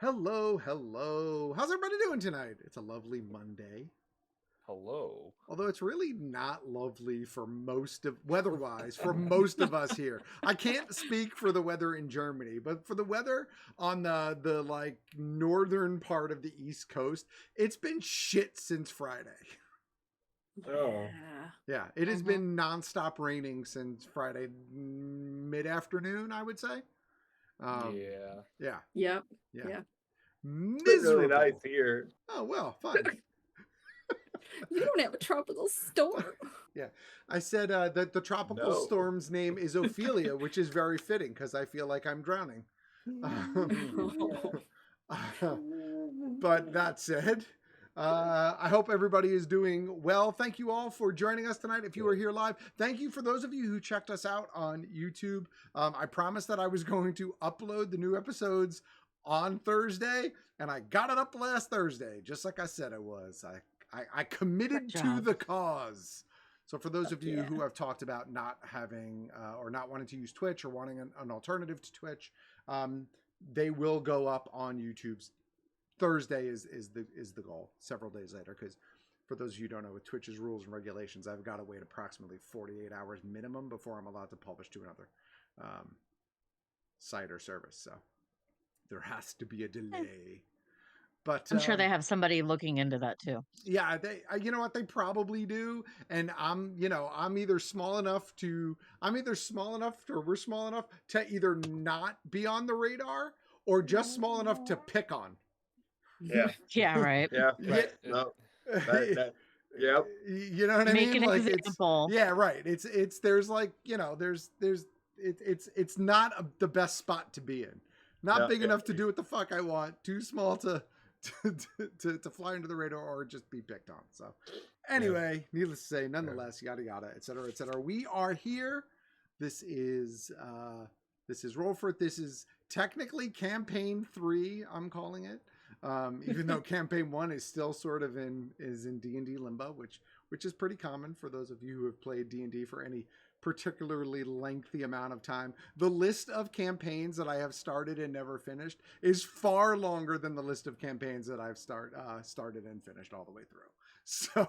Hello, hello. How's everybody doing tonight? It's a lovely Monday. Hello. Although it's really not lovely for most of weather-wise for most of us here. I can't speak for the weather in Germany, but for the weather on the like northern part of the East Coast, it's been shit since Friday. Oh. Yeah, it has been nonstop raining since Friday mid-afternoon, I would say. Yeah. Yeah, Yep. yeah. Yeah. It's been really nice Miserable. here. Oh, well, fun. You don't have a tropical storm. Yeah, I said that the tropical No. storm's name is Ophelia, which is very fitting because I feel like I'm drowning. But that said, I hope everybody is doing well. Thank you all for joining us tonight. If you are here live, thank you for those of you who checked us out on YouTube. I promised that I was going to upload the new episodes on Thursday, and I got it up last Thursday, just like I said I was. I committed to the cause. So for those of you who have talked about not having or not wanting to use Twitch or wanting an alternative to Twitch, they will go up on YouTube's Thursday is the goal several days later, because for those of you who don't know, with Twitch's rules and regulations, I've got to wait approximately 48 hours minimum before I'm allowed to publish to another site or service. So there has to be a delay. But I'm sure they have somebody looking into that too. Yeah, they, you know what, they probably do. And I'm either small enough or we're small enough to either not be on the radar or just small enough to pick on. Yeah. Yeah, right. Yeah. Right. No. Yep. You know what I Make mean? an Like example. yeah, right. It's there's like, it's not the best spot to be in. Not big enough to do what the fuck I want. Too small to fly under the radar or just be picked on. So anyway, needless to say, nonetheless, yada yada, etc. etc. We are here. This is Roll For It. This is technically campaign 3, I'm calling it. Even though campaign 1 is still sort of in D&D limbo, which is pretty common for those of you who have played D&D for any particularly lengthy amount of time. The list of campaigns that I have started and never finished is far longer than the list of campaigns that I've started and finished all the way through. So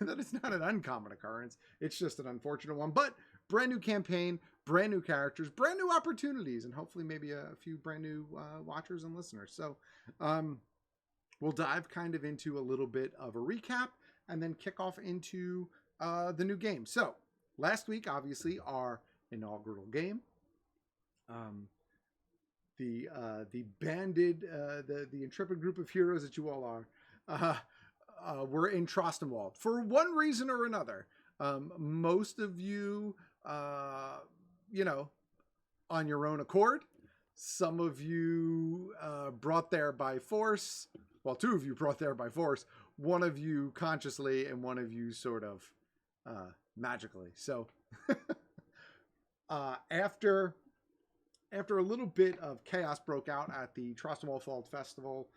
that is not an uncommon occurrence. It's just an unfortunate one. But brand new campaign, brand new characters, brand new opportunities, and hopefully maybe a few brand new watchers and listeners. So we'll dive kind of into a little bit of a recap and then kick off into the new game. So last week, obviously, our inaugural game. The banded, the intrepid group of heroes that you all are, were in Trostenwald for one reason or another. Most of you, on your own accord. Some of you brought there by force. Well, 2 of you brought there by force. One of you consciously, and one of you sort of magically. So after a little bit of chaos broke out at the Trostenwald Fall Festival,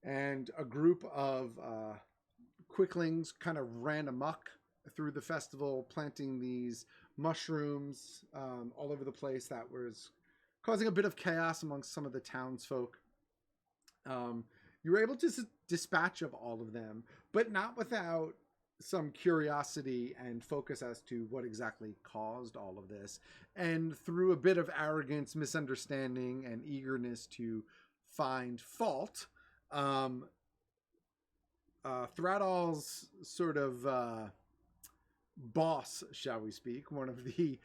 and a group of quicklings kind of ran amok through the festival, planting these mushrooms all over the place that was causing a bit of chaos amongst some of the townsfolk. You were able to dispatch of all of them, but not without some curiosity and focus as to what exactly caused all of this. And through a bit of arrogance, misunderstanding, and eagerness to find fault, Thradal's sort of boss, shall we speak, one of the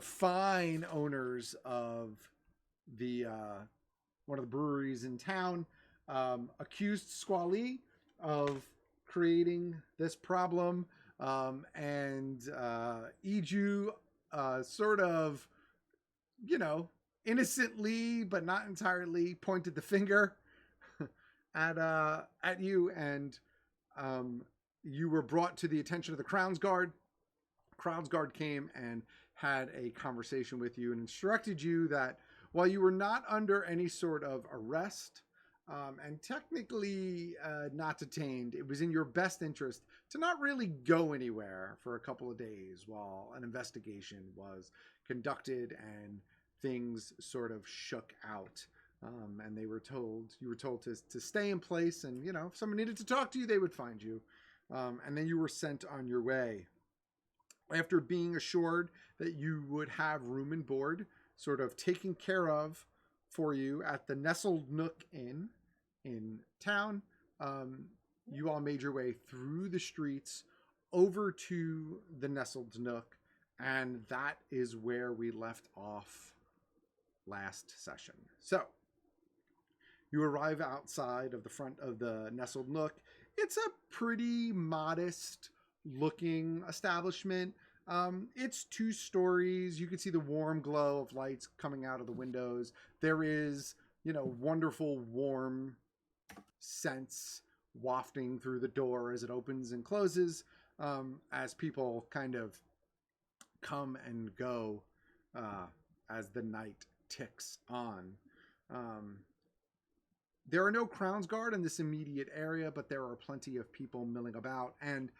fine owners of the one of the breweries in town, accused Squally of creating this problem, and Iju sort of, innocently but not entirely pointed the finger at you, and you were brought to the attention of the Crownsguard. Crownsguard came and had a conversation with you and instructed you that while you were not under any sort of arrest, and technically not detained, it was in your best interest to not really go anywhere for a couple of days while an investigation was conducted and things sort of shook out. And you were told to stay in place, and if someone needed to talk to you, they would find you. And then you were sent on your way. After being assured that you would have room and board sort of taken care of for you at the Nestled Nook Inn in town, you all made your way through the streets over to the Nestled Nook, and that is where we left off last session. So you arrive outside of the front of the Nestled Nook. It's a pretty modest looking establishment. It's 2 stories. You can see the warm glow of lights coming out of the windows. There is, wonderful warm scents wafting through the door as it opens and closes, as people kind of come and go as the night ticks on. There are no Crowns Guard in this immediate area, but there are plenty of people milling about, and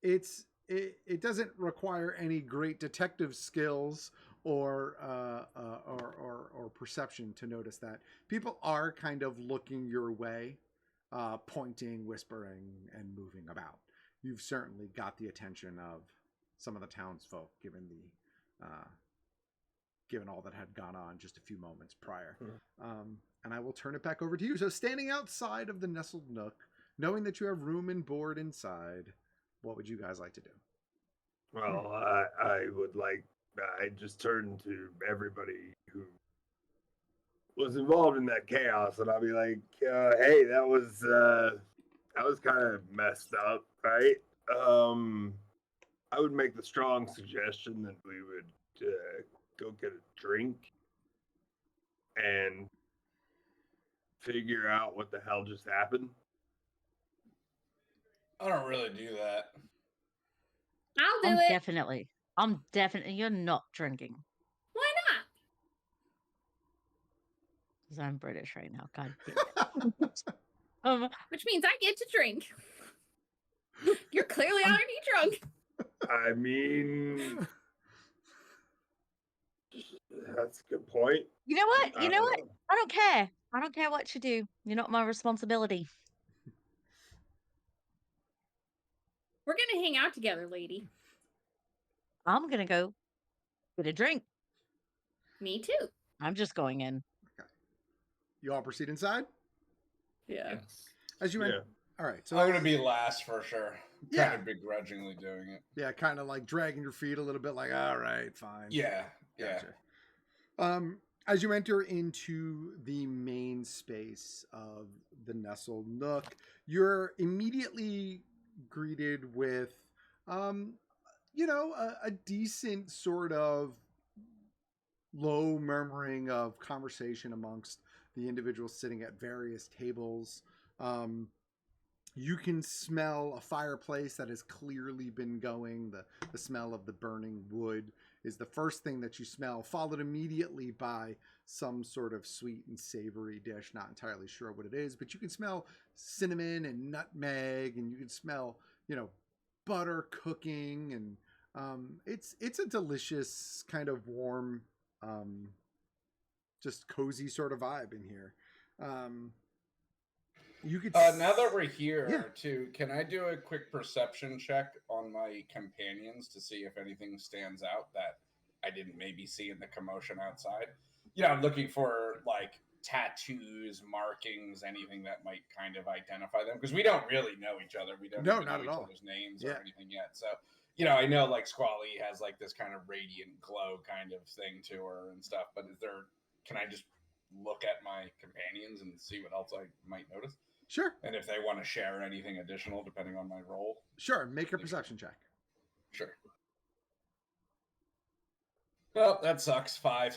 it doesn't require any great detective skills or perception to notice that people are kind of looking your way, pointing, whispering, and moving about. You've certainly got the attention of some of the townsfolk, given all that had gone on just a few moments prior. And I will turn it back over to you. So, standing outside of the Nestled Nook, knowing that you have room and board inside, what would you guys like to do? Well, I just turned to everybody who was involved in that chaos, and I'll be like, hey, that was kind of messed up, right? I would make the strong suggestion that we would go get a drink and figure out what the hell just happened. I don't really do that. I'll do it. I'm definitely. You're not drinking. Why Because I'm British right now. God damn it. Which means I get to drink. You're clearly already drunk. I mean, that's a good point. You know what? I don't care. I don't care what you do. You're not my responsibility. We're gonna hang out together, lady. I'm gonna go get a drink. Me too. I'm just going in. Okay. You all proceed inside? Yeah. As you enter. All right. So I'm going to be last for sure. Yeah. Kind of begrudgingly doing it. Yeah, kind of like dragging your feet a little bit, like, all right, fine. Yeah. Gotcha. As you enter into the main space of the Nestled Nook, you're immediately greeted with, a decent sort of low murmuring of conversation amongst the individuals sitting at various tables. You can smell a fireplace that has clearly been going. The smell of the burning wood is the first thing that you smell, followed immediately by some sort of sweet and savory dish. Not entirely sure what it is, but you can smell cinnamon and nutmeg, and you can smell, butter cooking, and it's a delicious kind of warm, just cozy sort of vibe in here. You could now that we're here, Yeah. too, can I do a quick perception check on my companions to see if anything stands out that I didn't maybe see in the commotion outside? I'm looking for like tattoos, markings, anything that might kind of identify them, because we don't really know each other. We don't No, even not know at each all. other's names Yeah. or anything yet. So, I know like Squally has like this kind of radiant glow kind of thing to her and stuff, but can I just look at my companions and see what else I might notice? Sure. And if they want to share anything additional, depending on my role. Sure. Make a perception check. Sure. Well, that sucks. 5.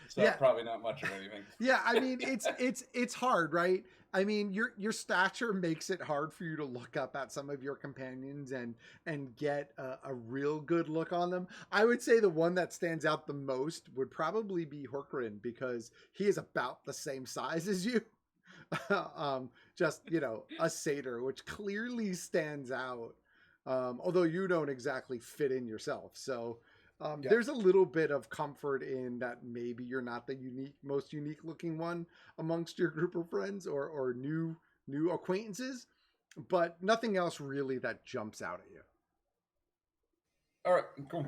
So Yeah. probably not much of anything. Yeah, I mean it's hard, right? I mean your stature makes it hard for you to look up at some of your companions and get a real good look on them. I would say the one that stands out the most would probably be Horkrin, because he is about the same size as you. Just a satyr, which clearly stands out. Although you don't exactly fit in yourself, so Yeah. There's a little bit of comfort in that maybe you're not the most unique looking one amongst your group of friends or new acquaintances, but nothing else really that jumps out at you. All right, cool.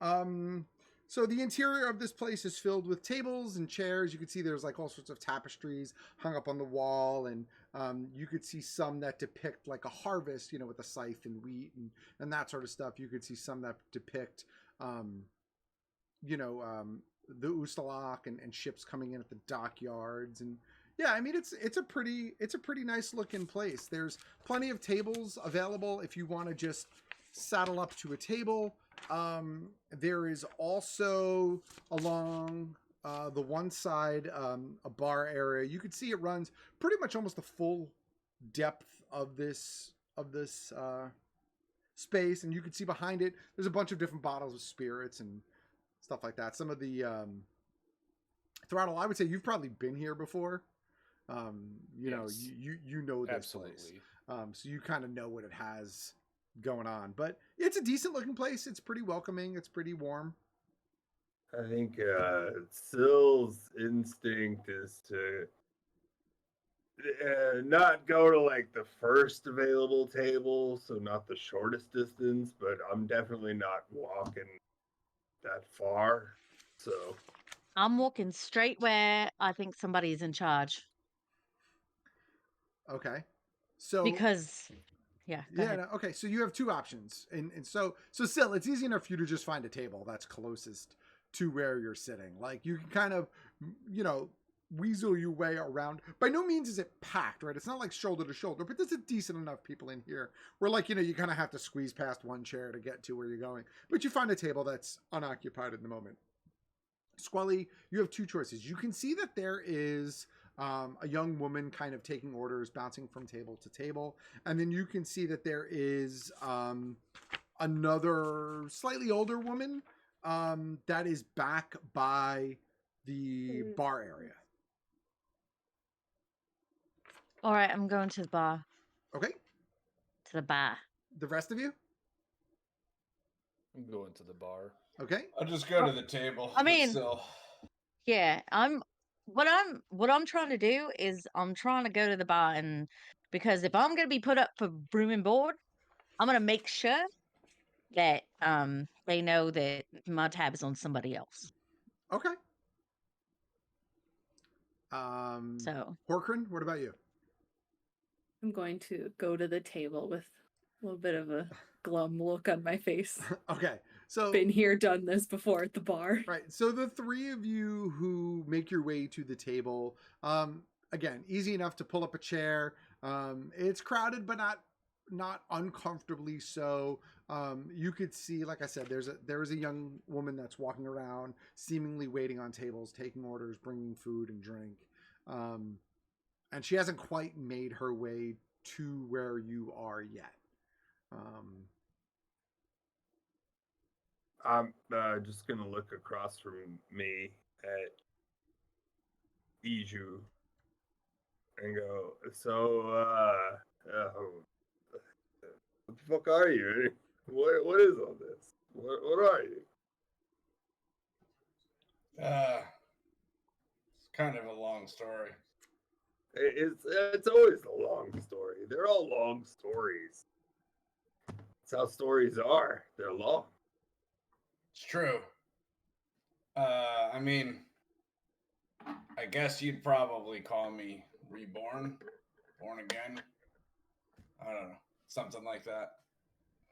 All right. So the interior of this place is filled with tables and chairs. You can see there's like all sorts of tapestries hung up on the wall, and you could see some that depict like a harvest, with a scythe and wheat and that sort of stuff. You could see some that depict, the Ustalak and ships coming in at the dockyards. And yeah, I mean it's a pretty nice looking place. There's plenty of tables available if you want to just saddle up to a table. There is also along the one side a bar area. You could see it runs pretty much almost the full depth of this space, and you can see behind it there's a bunch of different bottles of spirits and stuff like that. Some of the Throttle, I would say you've probably been here before. You know this Absolutely. place, so you kind of know what it has going on. But it's a decent looking place. It's pretty welcoming. It's pretty warm. I think Sill's instinct is to not go to like the first available table, so not the shortest distance, but I'm definitely not walking that far. So I'm walking straight where I think somebody's in charge. Okay. So Because, yeah, go ahead. no, okay. So you have two options, and so Sill, it's easy enough for you to just find a table that's closest to where you're sitting. Like you can kind of, weasel your way around. By no means is it packed, right? It's not like shoulder to shoulder, but there's a decent enough people in here where, like, you kind of have to squeeze past one chair to get to where you're going. But you find a table that's unoccupied at the moment. Squelly, you have two choices. You can see that there is a young woman kind of taking orders, bouncing from table to table. And then you can see that there is another slightly older woman that is back by the bar area. All right, I'm going to the bar. Okay. To the bar. The rest of you? I'm going to the bar. Okay. I'll just go to the table. I mean- Still. Yeah, what I'm trying to do is I'm trying to go to the bar, and because if I'm gonna be put up for room and board, I'm gonna make sure that they know that my tab is on somebody else. Okay. So Horkran, what about you? I'm going to go to the table with a little bit of a glum look on my face. Okay. So Been here, done this before at the bar. right. So the three of you who make your way to the table, again, easy enough to pull up a chair. It's crowded, but not uncomfortably so. You could see, like I said, there is a young woman that's walking around, seemingly waiting on tables, taking orders, bringing food and drink. And she hasn't quite made her way to where you are yet. I'm just gonna look across from me at Iju and go, so what the fuck are you? What is all this? What are you? It's kind of a long story. It's always a long story. They're all long stories. That's how stories are. They're long. It's true. I mean, I guess you'd probably call me reborn, born again. I don't know, something like that.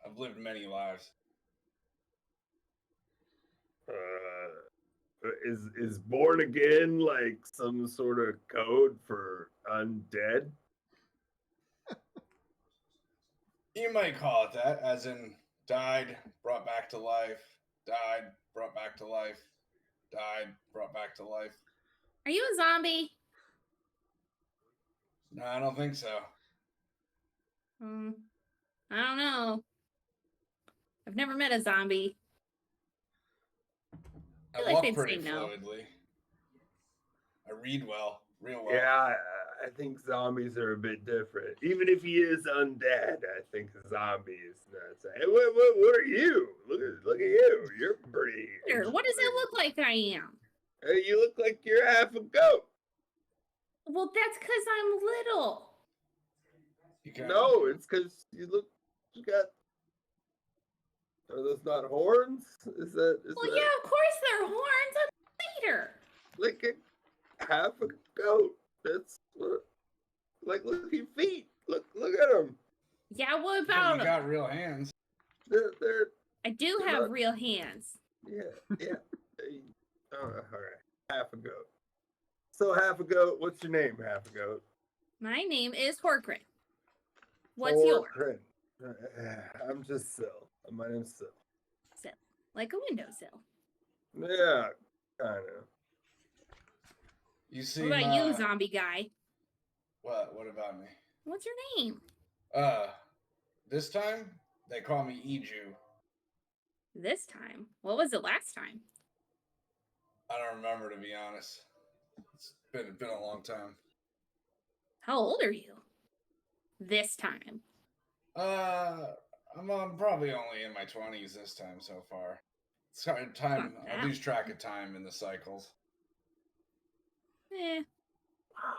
I've lived many lives. Is born again like some sort of code for undead? You might call it that, as in died, brought back to life, died, brought back to life, died, brought back to life. Are you a zombie? No, I don't think so. I don't know. I've never met a zombie. I feel like walk they'd pretty say no. fluidly. I read well, real well. Yeah, I think zombies are a bit different. Even if he is undead, I think zombies. Hey, what are you? Look at you. You're pretty. Peter, what does it look like I am? Hey, you look like you're half a goat. Well, that's because I'm little. No, it's because you got. Are those not horns? Is that? Well, yeah, of course they're horns. I'm Peter. Like a half a goat. That's what. Like, look at your feet. Look at them. Yeah, what You about them? got real hands. They're I do they're have not- real hands. yeah. All right, half a goat. So half a goat. What's your name, half a goat? My name is Horkrin. What's yours? Horkrin. I'm just Sil. My name's Sil. Sill. Like a windowsill. Yeah, kind of. You see, What about you, zombie guy? What about me? What's your name? This time they call me Iju. This time? What was it last time? I don't remember, to be honest. It's been a long time. How old are you? This time. I'm probably only in my 20s this time so far. It's hard time. Not I that lose track of time in the cycles.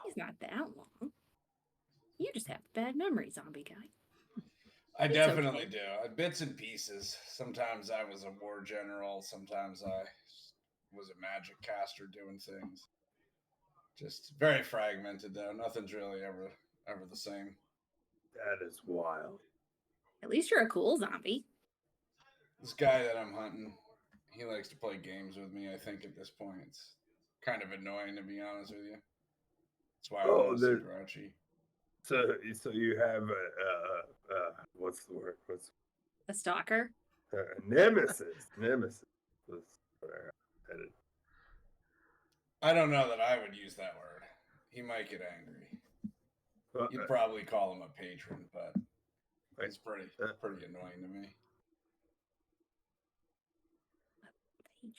He's not that long. You just have bad memory, zombie guy. I It's definitely okay. do. Bits and pieces. Sometimes I was a war general. Sometimes I was a magic caster doing things. Just very fragmented, though. Nothing's really ever the same. That is wild. At least you're a cool zombie. This guy that I'm hunting, he likes to play games with me. I think at this point it's kind of annoying, to be honest with you. That's why Oh, I'm there- super ouchy. So you have what's the word? What's A stalker. nemesis? Nemesis was where I headed. I don't know that I would use that word. He might get angry. You'd probably call him a patron, but it's pretty annoying to me. Patron.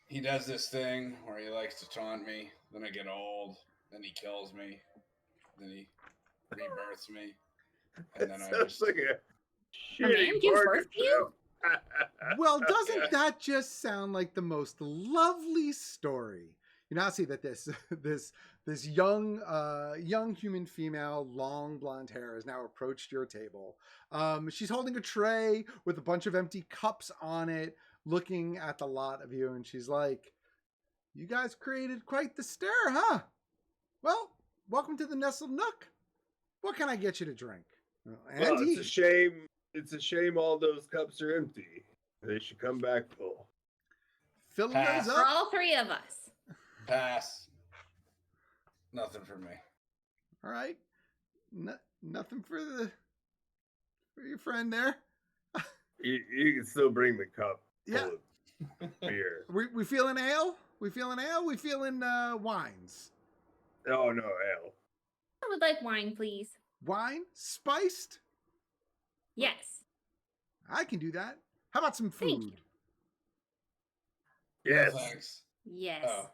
He does this thing where he likes to taunt me. Then I get old. Then he kills me. Then he rebirths me. And then I Sounds just like a A man shitty gives bargain birth to you? trip. Well, doesn't that just sound like the most lovely story? You now see that this young human female, long blonde hair, has now approached your table. She's holding a tray with a bunch of empty cups on it, looking at the lot of you, and she's like, "You guys created quite the stir, huh? Well, welcome to the Nestled Nook. What can I get you to drink?" Well, And it's a shame. It's a shame all those cups are empty. They should come back full. filling Pass. those For up. all three of us. pass. Nothing for me. All right, nothing for your friend there. You can still bring the cup full Yeah. of beer. We feeling ale? We feeling ale? We feeling wines? Oh no, ale. I would like wine, please. Wine? Spiced? Yes. I can do that. How about some Thank food? No Yes. thanks. Yes. Oh,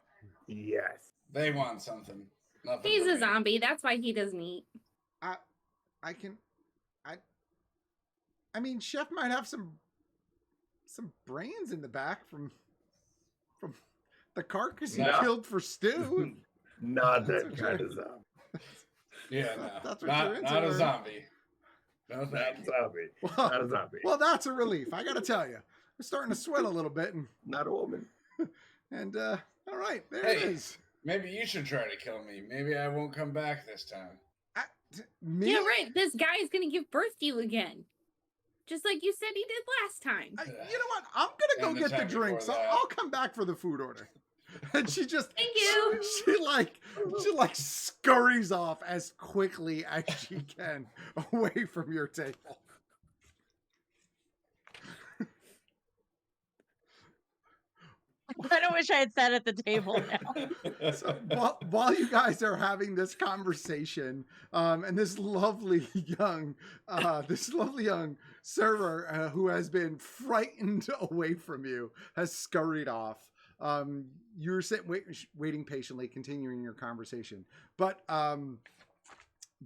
Yes. they want something. Nothing. He's for a me. zombie. That's why he doesn't eat. I can I mean, Chef might have some brains in the back from the carcass he No. killed for stew. Not That's that what kind you're- of zombie. Yeah, no. That's what not you're into, not a or- zombie. No, Not thank a you. zombie. Well, Not a zombie. well, that's a relief. I got to tell you, I'm starting to sweat a little bit, Not a woman. and all right, there it Hey. is. Maybe you should try to kill me. Maybe I won't come back this time. Me? Yeah, right. This guy is going to give birth to you again. Just like you said he did last time. You know what? I'm gonna And go the get the time before drinks. that. I'll come back for the food order. And she just Thank you. she like scurries off as quickly as she can away from your table. I kind of wish I had sat at the table now. So while you guys are having this conversation, and this lovely young server who has been frightened away from you has scurried off. You're waiting patiently, continuing your conversation. But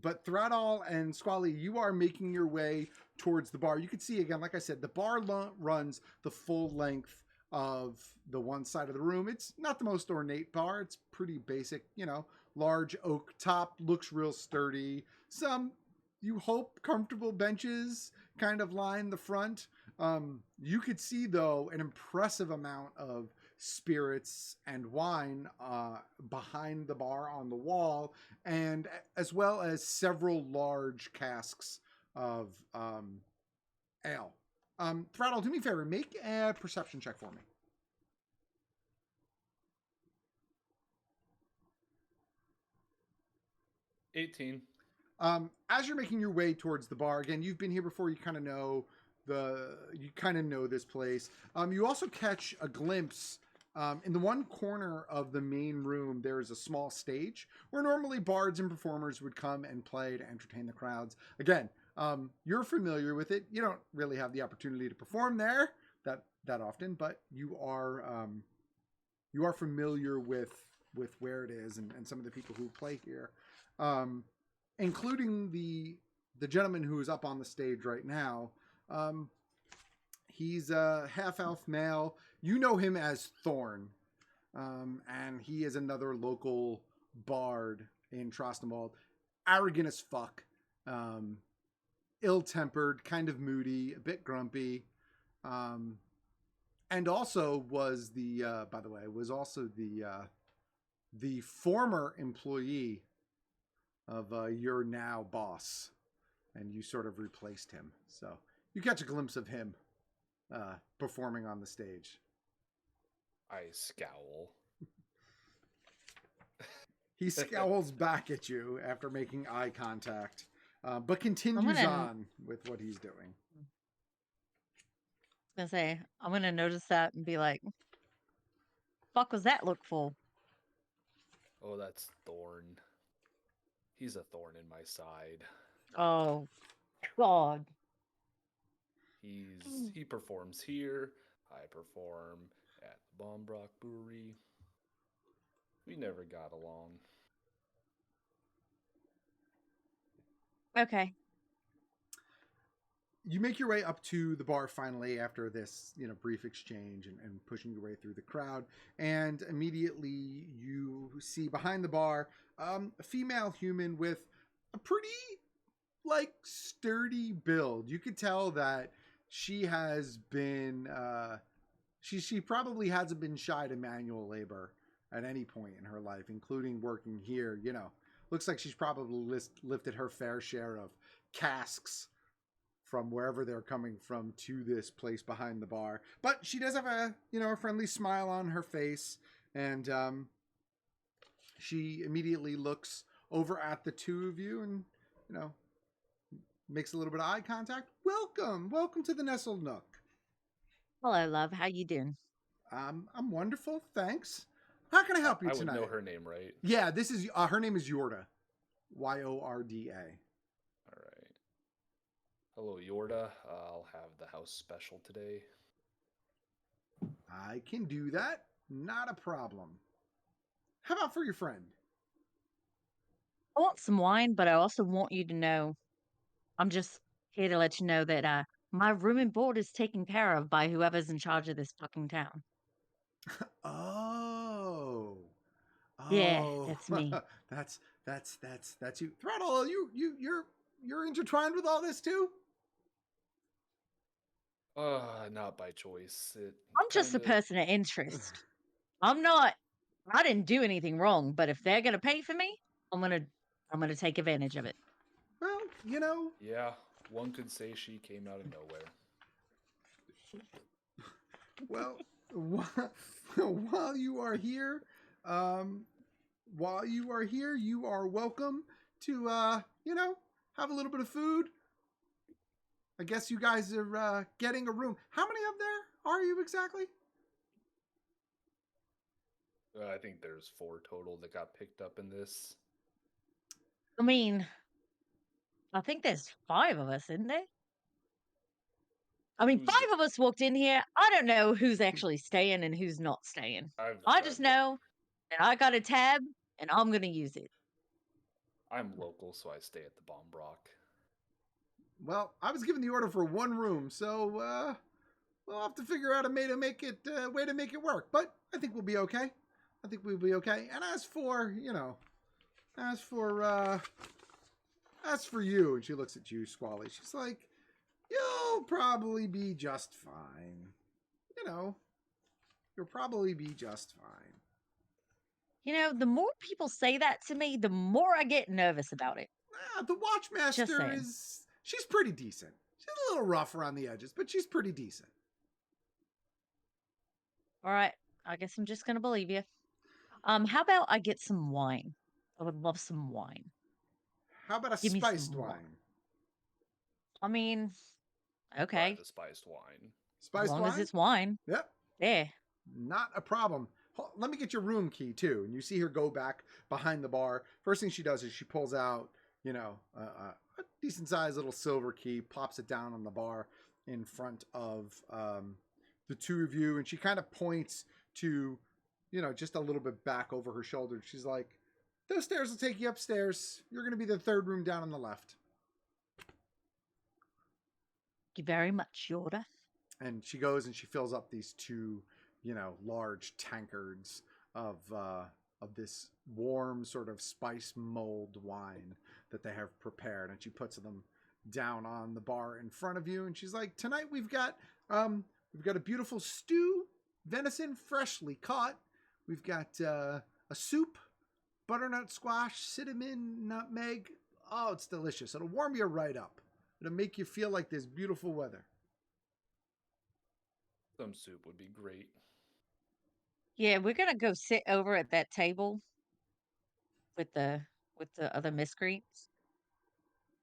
Thradal and Squally, you are making your way towards the bar. You can see again, like I said, the bar runs the full length of the one side of the room. It's not the most ornate bar. It's pretty basic, large oak top, looks real sturdy. Some, you hope, comfortable benches kind of line the front. You could see, though, an impressive amount of spirits and wine behind the bar on the wall, and as well as several large casks of ale. Throttle, do me a favor, make a perception check for me. $18. As you're making your way towards the bar, again, you've been here before. You kind of know this place. You also catch a glimpse. In the one corner of the main room, there is a small stage where normally bards and performers would come and play to entertain the crowds. Again, you're familiar with it. You don't really have the opportunity to perform there that often, but you are familiar with where it is and some of the people who play here, including the gentleman who is up on the stage right now. He's a half-elf male. You know him as Thorn, and he is another local bard in Trostambald. Arrogant as fuck, ill-tempered, kind of moody, a bit grumpy, and also was the former employee of your now boss, and you sort of replaced him. So you catch a glimpse of him performing on the stage. I scowl. He scowls back at you after making eye contact, but continues on with what he's doing. I was gonna say, I'm gonna notice that and be like, "Fuck was that look for?" Oh, that's Thorn. He's a thorn in my side. Oh, God. He performs here. I perform at the Bombrock Brewery. We never got along. Okay. You make your way up to the bar finally after this, brief exchange and pushing your way through the crowd. And immediately you see behind the bar a female human with a pretty, sturdy build. You could tell that she has been, she probably hasn't been shy to manual labor at any point in her life, including working here. Looks like she's probably lifted her fair share of casks from wherever they're coming from to this place behind the bar. But she does have a friendly smile on her face, and she immediately looks over at the two of you and, makes a little bit of eye contact. Welcome to the Nestled Nook. Hello, love. How you doing? I'm wonderful, thanks. How can I help you tonight? I would know her name, right? Yeah, this is her name is Yorda. Yorda. All right. Hello, Yorda. I'll have the house special today. I can do that. Not a problem. How about for your friend? I want some wine, but I also want you to know, I'm just here to let you know that my room and board is taken care of by whoever's in charge of this fucking town. Oh. Yeah, that's me. that's you. Throttle, you're intertwined with all this too? Not by choice. I'm just a person of interest. I didn't do anything wrong, but if they're gonna pay for me, I'm gonna take advantage of it. Well, Yeah, one could say she came out of nowhere. Well, while you are here, you are welcome to, have a little bit of food. I guess you guys are getting a room. How many of there are you exactly? I think there's 4 total that got picked up in this. I mean, I think there's 5 of us, isn't there? I mean, Who's 5 of us walked in here. I don't know who's actually staying and who's not staying. I just know that I got a tab and I'm gonna use it. I'm local, so I stay at the Bombrock. Well, I was given the order for 1 room, so we'll have to figure out a way to make it work. But I think we'll be okay. I think we'll be okay. And as for you, and she looks at you, Squally. She's like, you'll probably be just fine. You'll probably be just fine. The more people say that to me, the more I get nervous about it. The Watchmaster she's pretty decent. She's a little rough around the edges, but she's pretty decent. All right, I guess I'm just gonna believe you. How about I get some wine? I would love some wine. How about a Give me some spiced wine. wine? I mean, Try okay, the spiced wine. as Spiced long wine? as it's wine. Yep. Yeah. Not a problem. Let me get your room key too. And you see her go back behind the bar. First thing she does is she pulls out, a decent sized little silver key, plops it down on the bar in front of the two of you, and she kind of points to, just a little bit back over her shoulder. She's like, "Those stairs will take you upstairs. You're going to be the 3rd room down on the left." Thank you very much, Yoda. And she goes and she fills up these 2, large tankards of this warm sort of spice mulled wine that they have prepared, and she puts them down on the bar in front of you. And she's like, "Tonight we've got a beautiful stew, venison freshly caught. We've got a soup, butternut squash, cinnamon, nutmeg. Oh, it's delicious. It'll warm you right up. It'll make you feel like this beautiful weather." Some soup would be great. Yeah, we're gonna go sit over at that table with the other miscreants.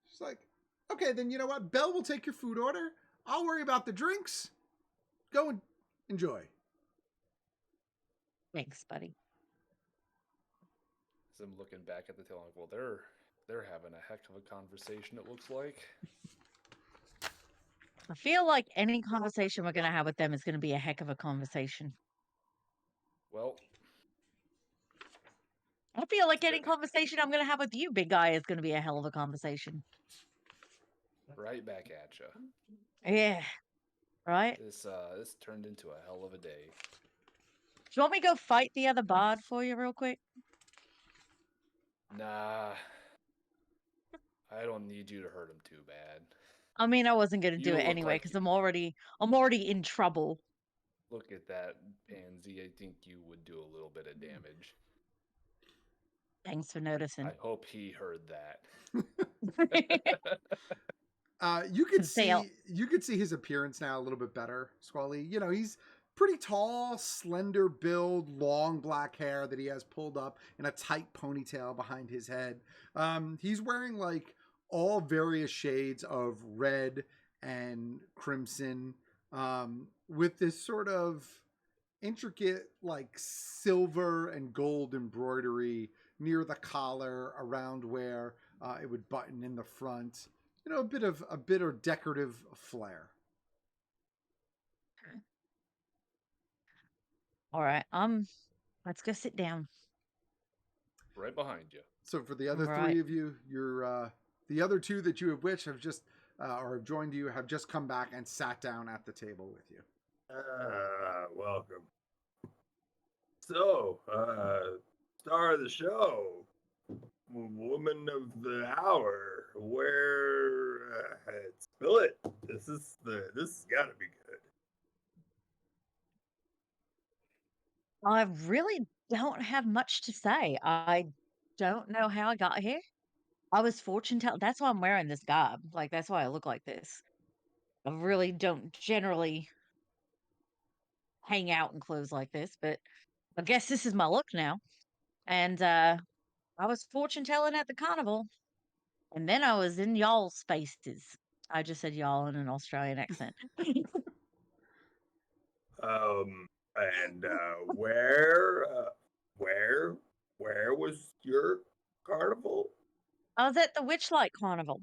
She's like, "Okay, then you know what? Belle will take your food order. I'll worry about the drinks. Go and enjoy." Thanks, buddy. As I'm looking back at the tail, I'm like, well, they're having a heck of a conversation. It looks like. I feel like any conversation we're gonna have with them is gonna be a heck of a conversation. Well, I feel like any conversation I'm gonna have with you, big guy, is gonna be a hell of a conversation. right back at you. Yeah. Right? This turned into a hell of a day. Do you want me to go fight the other bard for you real quick? Nah, I don't need you to hurt him too bad. I mean, I wasn't gonna You do it look anyway like because I'm already in trouble. Look at that pansy. I think you would do a little bit of damage. Thanks for noticing. I hope he heard that. You could Sail. see his appearance now a little bit better, Squally. He's pretty tall, slender build, long black hair that he has pulled up in a tight ponytail behind his head. He's wearing like all various shades of red and crimson, with this sort of intricate like silver and gold embroidery near the collar, around where it would button in the front. A bit of decorative flair. All right. Let's go sit down. Right behind you. So for the other Right. 3 of you, you're the other 2 that you have wished have just or have joined you have just come back and sat down at the table with you. Welcome. So, star of the show, woman of the hour, where spill it. This has got to be good. I really don't have much to say. I don't know how I got here. I was fortune telling. That's why I'm wearing this garb. Like, that's why I look like this. I really don't generally hang out in clothes like this, but I guess this is my look now. And I was fortune telling at the carnival, and then I was in y'all spaces. I just said y'all in an Australian accent. And where was your carnival? I was at the Witchlight Carnival.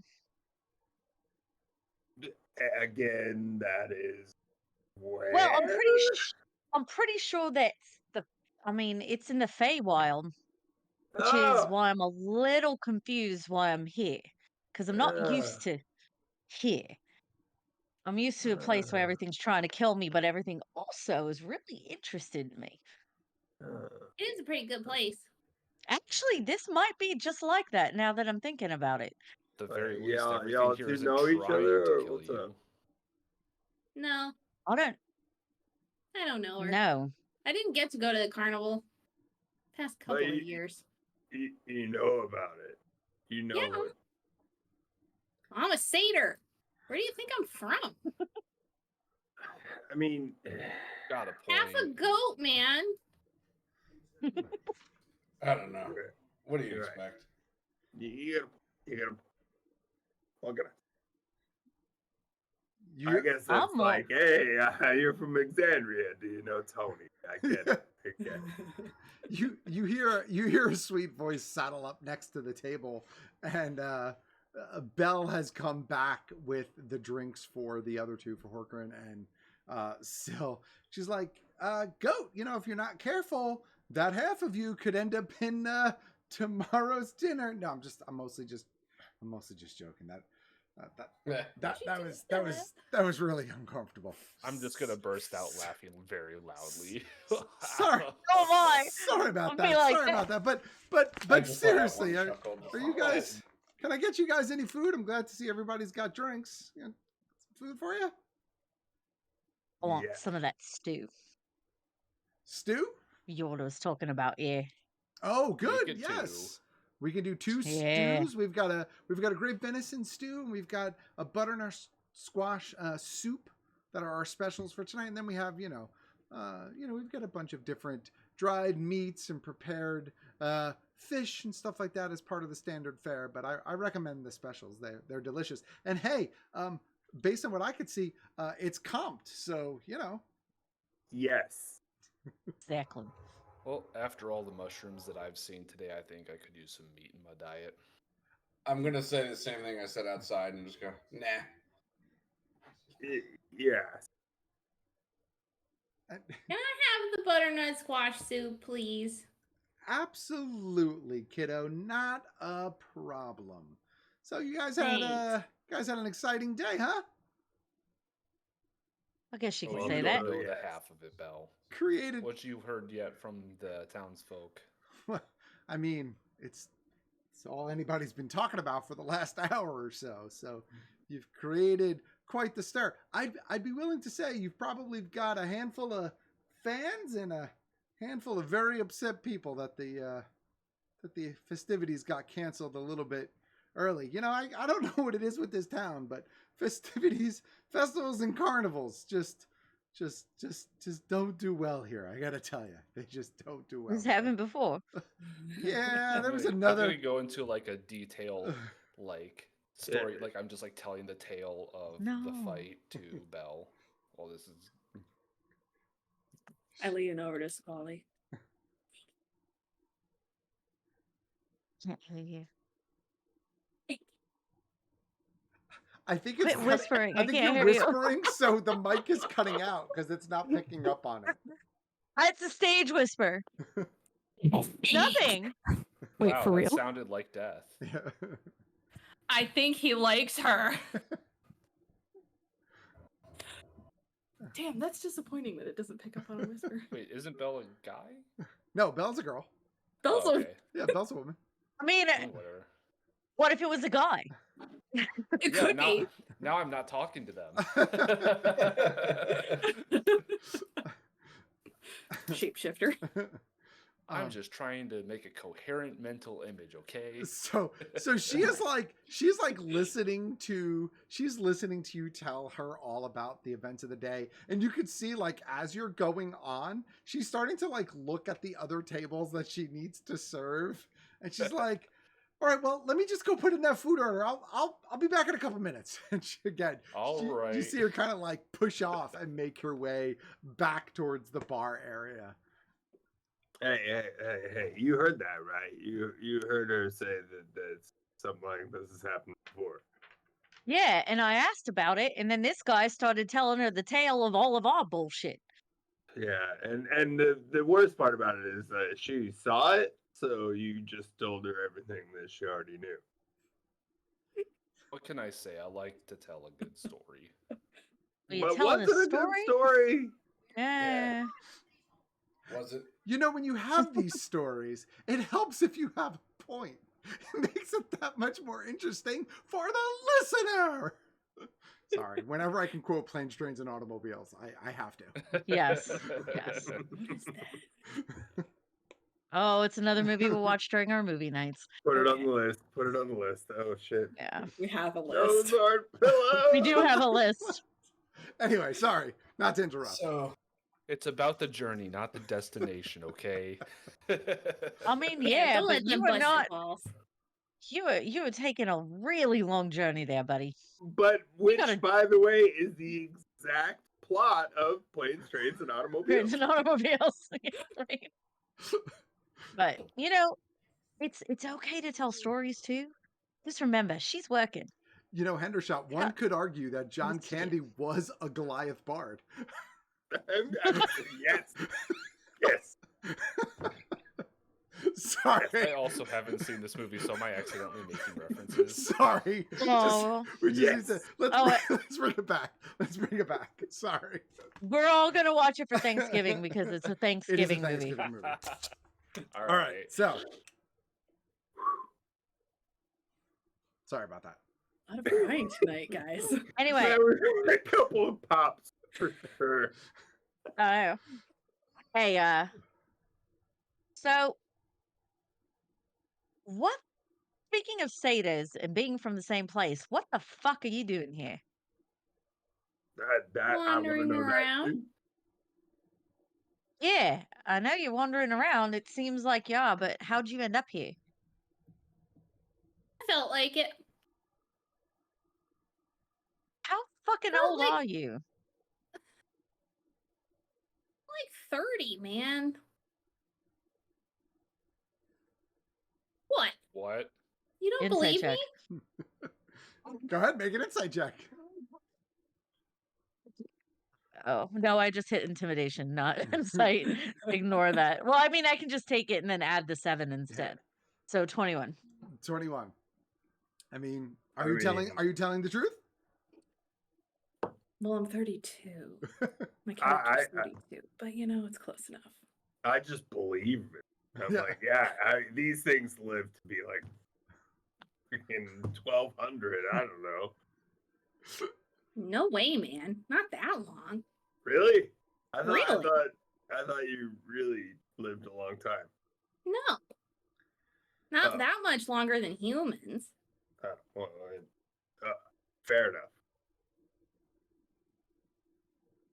Again, that is where. Well, I'm pretty sure that's the. I mean, it's in the Feywild, which is Oh, why I'm a little confused why I'm here, because I'm not uh, used to here. I'm used to a place where uh, everything's trying to kill me, but everything also is really interested in me. uh. It is a pretty good place. Actually, this might be just like that now that I'm thinking about it. The very least, Y'all, everything y'all here two isn't know each trying other, to or kill what's up? you. No, I don't I don't know her. know. I didn't get to go to the carnival past But couple of years. you know about it. You know Yeah. what? I'm a satyr. Where do you think I'm from? I mean, Got a Half a point. goat, man. I don't know. What do you You're right. expect? you gotta fuck it. You, I guess that's I'm like, hey, you're from Alexandria. Do you know Tony? I get it. I get it. you hear a sweet voice saddle up next to the table, and Belle has come back with the drinks for the other two, for Horkran and Syl. She's like, goat, if you're not careful, that half of you could end up in tomorrow's dinner. No, I'm mostly just joking. That was really uncomfortable. I'm just gonna burst out laughing very loudly. Sorry. Oh my! Sorry about I'll that. be like Sorry that. about that. I But just let out seriously, one are chuckle just you like, guys? Can I get you guys any food? I'm glad to see everybody's got drinks. Some food for you? I want Yeah. some of that stew Stew? Yorda was talking about. Yeah. Oh, good. could Yes. We can do two Yeah. stews. We've got a great venison stew, and we've got a butternut squash soup that are our specials for tonight. And then we have, we've got a bunch of different dried meats and prepared fish and stuff like that as part of the standard fare. But I recommend the specials. They're delicious. And hey, based on what I could see, it's comped. So, Yes. Exactly. Well, after all the mushrooms that I've seen today, I think I could use some meat in my diet. I'm gonna say the same thing I said outside and just go, nah. Yes. Can I have the butternut squash soup, please? Absolutely, kiddo. Not a problem. So you guys had an exciting day, huh? I guess you Oh, can you say don't that. know Yes. the half of it, Belle. Created. What you've heard yet from the townsfolk? I mean, it's all anybody's been talking about for the last hour or so. So you've created quite the stir. I'd be willing to say you've probably got a handful of fans and a handful of very upset people that the festivities got canceled a little bit early. I don't know what it is with this town, but festivals and carnivals just don't do well here. I gotta tell you, they just don't do well. This happened before. Yeah, there was I'm another. gonna go into like a detailed story. Like I'm just like telling the tale of the No. fight to Belle. Well, this is I lean over to Scully. Can't hear you. I think it's Quit whispering. I I think can't you're hear you. whispering, so the mic is cutting out because it's not picking up on it. It's a stage whisper. Nothing. Wait, wow, for that real? sounded like death. Yeah. I think he likes her. Damn, that's disappointing that it doesn't pick up on a whisper. Wait, isn't Belle a guy? No, Belle's a girl. Belle's Oh, a- okay. Yeah, Belle's a woman. I mean, Oh, whatever. what if it was a guy? It Yeah, could now, be. now I'm not talking to them. Shapeshifter. I'm just trying to make a coherent mental image, okay? So she's like listening to you tell her all about the events of the day, and you could see like as you're going on, she's starting to like look at the other tables that she needs to serve, and she's like, all right, well, let me just go put in that food order. I'll be back in a couple minutes. And you see her kind of like push off and make her way back towards the bar area. Hey! You heard that, right? You heard her say that something like this has happened before. Yeah, and I asked about it, and then this guy started telling her the tale of all of our bullshit. Yeah, and the worst part about it is that she saw it, so you just told her everything that she already knew. What can I say? I like to tell a good story. Are you But telling was a it a story? good story? Yeah. Was it? You know, when you have these stories, it helps if you have a point. It makes it that much more interesting for the listener. Sorry, whenever I can quote planes, trains, and automobiles, I have to. Yes. Yes. What is that? Oh, it's another movie we'll watch during our movie nights. Put it on Okay. the list. Put it on the list. Oh shit. Yeah. We have a Those list. aren't pillows. We do have a list. Anyway, sorry, not to interrupt. So It's about the journey, not the destination, okay? I mean, yeah, don't but let you them were bust your not balls. you were taking a really long journey there, buddy. But which, gotta- by the way, is the exact plot of Planes, Trains, and Automobiles. Trains and automobiles. Right. But you know, it's okay to tell stories too. Just remember, she's working. You know, Hendershot, one could argue that John Let's see. Candy was a Goliath bard. Yes. Yes. Sorry. I also haven't seen this movie, so am I accidentally making references? Sorry. Oh. We just need to Yes. let's bring it back. Let's bring it back. Sorry. We're all gonna watch it for Thanksgiving because it's a It is a Thanksgiving movie. Thanksgiving movie. All All right. So sorry about that. A lot of crying tonight, guys. Anyway, There were a couple of pops for sure. hey, so what? Speaking of satyrs and being from the same place, what the fuck are you doing here? That I want to Wandering know around. that too. Yeah, I know you're wandering around. It seems like you are, but how'd you end up here? I felt like it. How fucking Felt old like- are you? Like 30, man. What? What? You don't Insight believe check. me? Go ahead, make an insight check. Oh, no, I just hit intimidation, not insight. Ignore that. Well, I mean, I can just take it and then add the 7 instead. So 21. 21. I mean, I are you mean- telling the truth? Well, I'm 32. My I- character's I- 32, but you know, it's close enough. I just believe it. I'm Yeah. like, these things live to be like in 1200. I don't know. No way, man. Not that long. Really? I Really? thought you really lived a long time. No. Not Oh. that much longer than humans. Well, fair enough.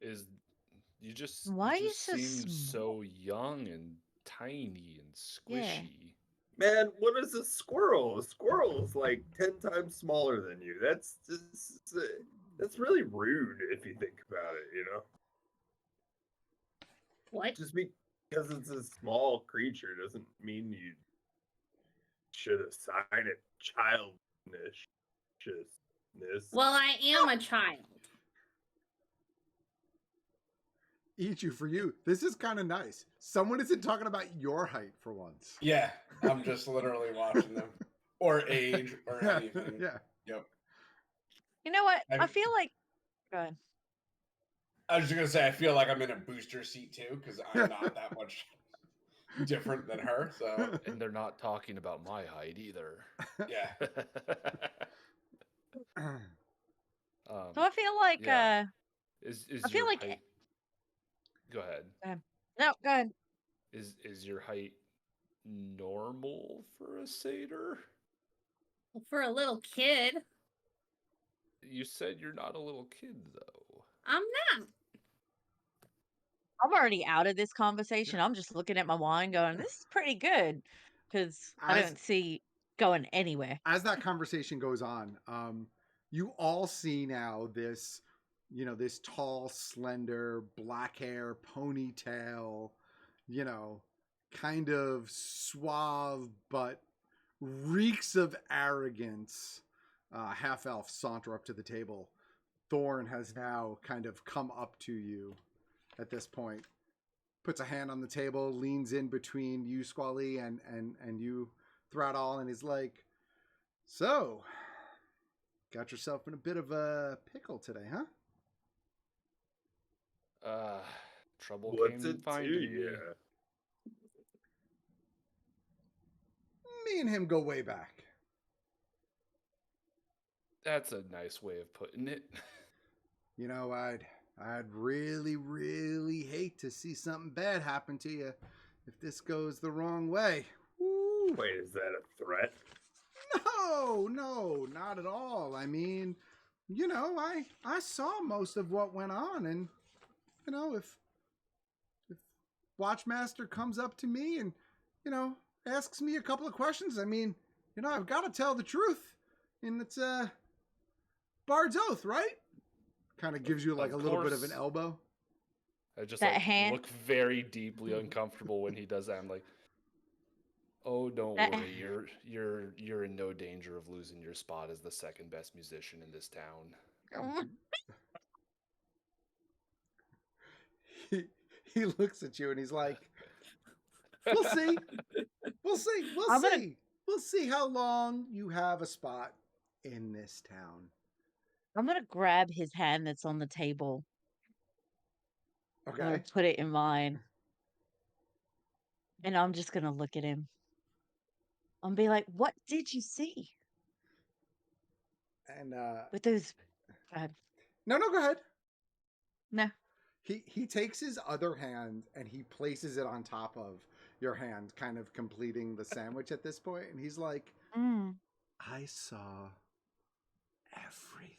Is you just Why you you just so seem so young and tiny and Yeah. squishy. Man, what is a squirrel? A squirrel is like 10 times smaller than you. That's really rude if you think about it, you know? What? Just because it's a small creature doesn't mean you should assign it childishness. Well, I am a child. Eat you for you. This is kind of nice. Someone isn't talking about your height for once. yeah, I'm just literally watching them, or age, or anything. Yeah. Yep. You know what? I I'm- feel like. Go ahead. I was just gonna say I feel like I'm in a booster seat too because I'm not that much different than her. So And they're not talking about my height either. yeah, So I feel like. yeah. Is I feel your like- height... Go ahead. No, go ahead. Is your height normal for a satyr? Well, for a little kid, You said you're not a little kid though. I'm not. I'm already out of this conversation. I'm just looking at my wine going, this is pretty good. Because I As- don't see going anywhere. As that conversation goes on, you all see now this, this tall, slender, black hair, ponytail, kind of suave, but reeks of arrogance. half elf saunter up to the table. Thorn has now kind of come up to you at this point. Puts a hand on the table, leans in between you, Squally, and you, Throttle, and is like, "So, got yourself in a bit of a pickle today, huh?" Trouble What's came it to finding me. you? Me and him go way back. That's a nice way of putting it. You know, I'd really, really hate to see something bad happen to you if this goes the wrong way. Woo. Wait, is that a threat? No, not at all. I mean, you know, I saw most of what went on, and you know, if Watchmaster comes up to me and, you know, asks me a couple of questions, I mean, you know, I've got to tell the truth. And it's Bard's Oath, right? Kind of gives you like Of a little bit of course. an elbow. I just That like hand- look very deeply uncomfortable when he does that. I'm like, oh, don't That- worry, you're in no danger of losing your spot as the second best musician in this town. He looks at you and he's like, "We'll see. We'll see. We'll I'm see. gonna- We'll see how long you have a spot in this town." I'm gonna grab his hand that's on the table. I'm Okay. gonna put it in mine. And I'm just gonna look at him. I'm gonna be like, what did you see And with those? no, go ahead. No. He takes his other hand and he places it on top of your hand, kind of completing the sandwich at this point. And he's like, Mm. "I saw everything."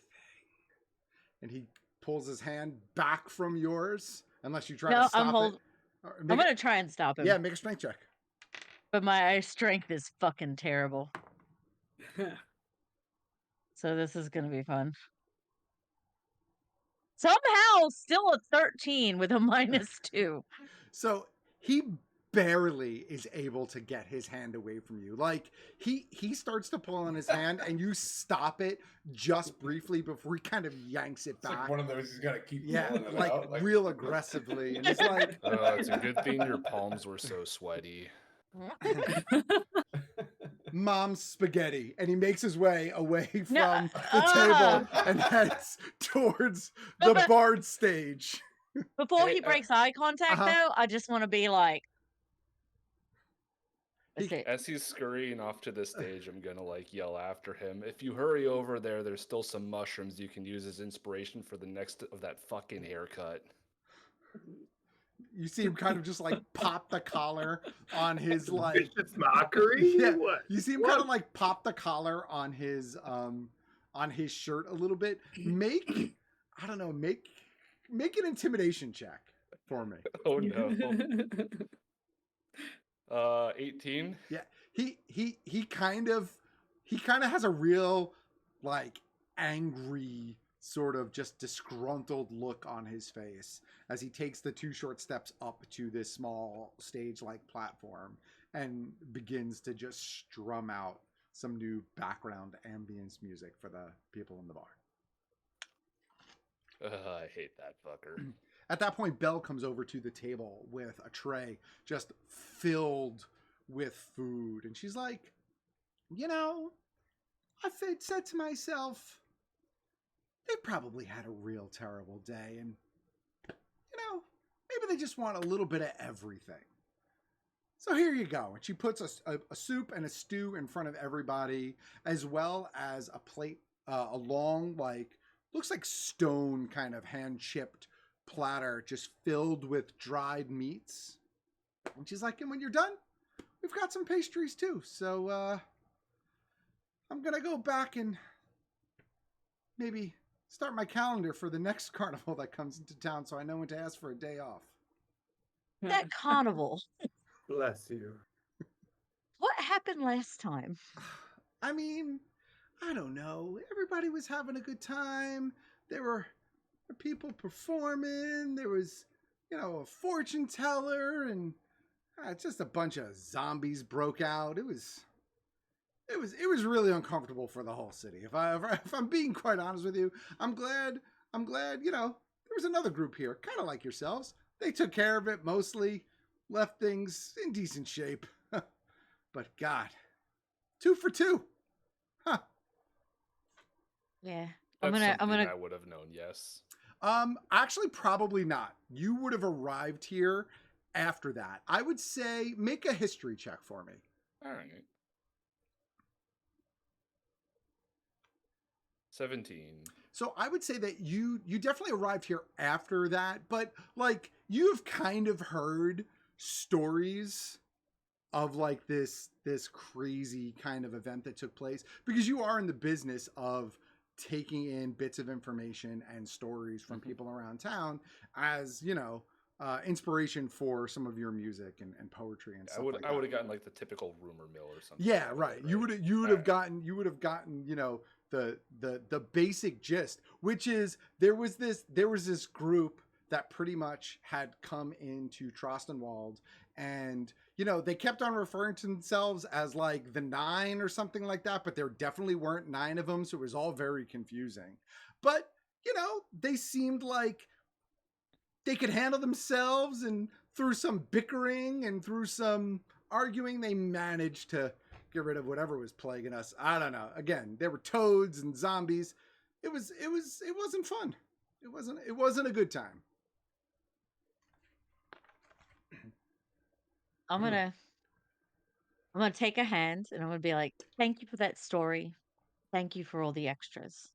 And he pulls his hand back from yours, unless you try No, to stop I'm it. Or I'm make gonna try and stop him. yeah, make a strength check. But my strength is fucking terrible. So this is gonna be fun. Somehow still a 13 with a -2. So he barely is able to get his hand away from you. Like he starts to pull on his hand and you stop it just briefly before he kind of yanks it It's like back. one of those he's got to keep Yeah, pulling it like out. real aggressively. And it's like, It's a good thing your palms were so sweaty. "Mom's spaghetti," and he makes his way away from No, the table and heads towards the But- Bard stage. Before Hey, he breaks eye contact, uh-huh. though, I just want to be like, that's He- it. As he's scurrying off to the stage, I'm gonna like yell after him. If you hurry over there, there's still some mushrooms you can use as inspiration for the next of that fucking haircut. You see him kind of just like pop the collar on his like. Vicious mockery? Yeah, What? you see him kind of like pop the collar on his shirt a little bit. Make I don't know, make an intimidation check for me. Oh no. 18. He kind of has a real like angry sort of just disgruntled look on his face as he takes the 2 short steps up to this small stage like platform and begins to just strum out some new background ambience music for the people in the bar. I hate that fucker. At that point, Belle comes over to the table with a tray just filled with food. And she's like, "You know, I said to myself, they probably had a real terrible day. And, you know, maybe they just want a little bit of everything. So here you go." And she puts a soup and a stew in front of everybody, as well as a plate, a long, like, looks like stone kind of hand-chipped platter just filled with dried meats. And she's like, "And when you're done, we've got some pastries too. So I'm gonna go back and maybe start my calendar for the next carnival that comes into town so I know when to ask for a day off." That carnival. Bless you. What happened last time? I mean, I don't know. Everybody was having a good time. There were people performing. There was, you know, a fortune teller, and just a bunch of zombies broke out. It was it was really uncomfortable for the whole city. If I'm being quite honest with you, I'm glad you know there was another group here, kind of like yourselves. They took care of it mostly, left things in decent shape. But God, 2 for 2, huh? Yeah. That's I'm something gonna I would have known. Yes. Actually, probably not. You would have arrived here after that. I would say make a history check for me. All right. 17. So I would say that you definitely arrived here after that, but like you've kind of heard stories of like this crazy kind of event that took place because you are in the business of taking in bits of information and stories from people around town as, you know, inspiration for some of your music and poetry and stuff like that. I would have gotten like the typical rumor mill or something. Yeah, like right. that, You would have gotten you know the basic gist, which is there was this group that pretty much had come into Trostenwald, and you know they kept on referring to themselves as like the 9 or something like that, but there definitely weren't 9 of them, so it was all very confusing. But you know they seemed like they could handle themselves, and through some bickering and through some arguing, they managed to get rid of whatever was plaguing us. I don't know. Again, there were toads and zombies. It wasn't fun. It wasn't a good time. I'm gonna take a hand and I'm gonna be like, thank you for that story. Thank you for all the extras.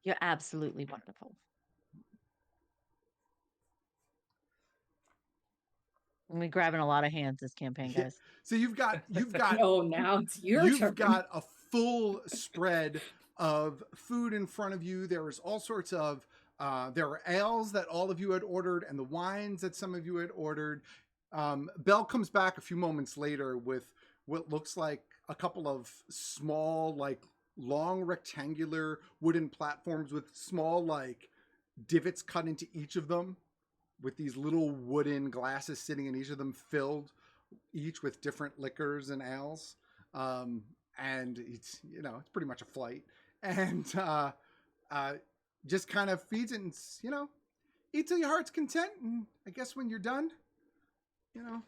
You're absolutely wonderful. I'm gonna be grabbing a lot of hands this campaign, Yeah. guys. So you've got Oh, now it's your you've turn. got a full spread of food in front of you. There was all sorts of there were ales that all of you had ordered and the wines that some of you had ordered. Belle comes back a few moments later with what looks like a couple of small, like long rectangular wooden platforms with small like divots cut into each of them, with these little wooden glasses sitting in each of them, filled each with different liquors and ales. And it's, you know, it's pretty much a flight. And just kind of feeds it and, you know, eat till your heart's content. And I guess when you're done, you know,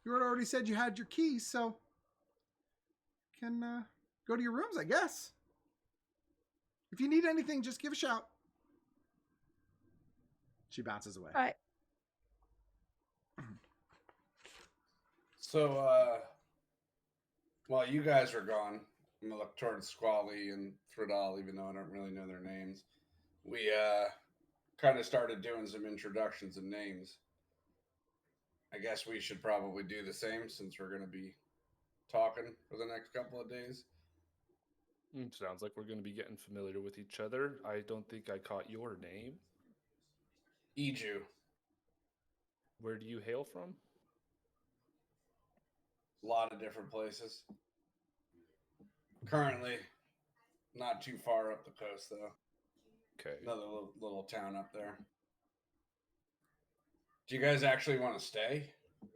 you had already said you had your keys, so you can go to your rooms, I guess. If you need anything, just give a shout. She bounces away. All right. So, while you guys are gone, I'm gonna look towards Squally and Thrudal, even though I don't really know their names. We kind of started doing some introductions and names. I guess we should probably do the same since we're gonna be talking for the next couple of days. Sounds like we're going to be getting familiar with each other. I don't think I caught your name. Iju. Where do you hail from? A lot of different places. Currently, not too far up the coast, though. Okay. Another little town up there. Do you guys actually want to stay?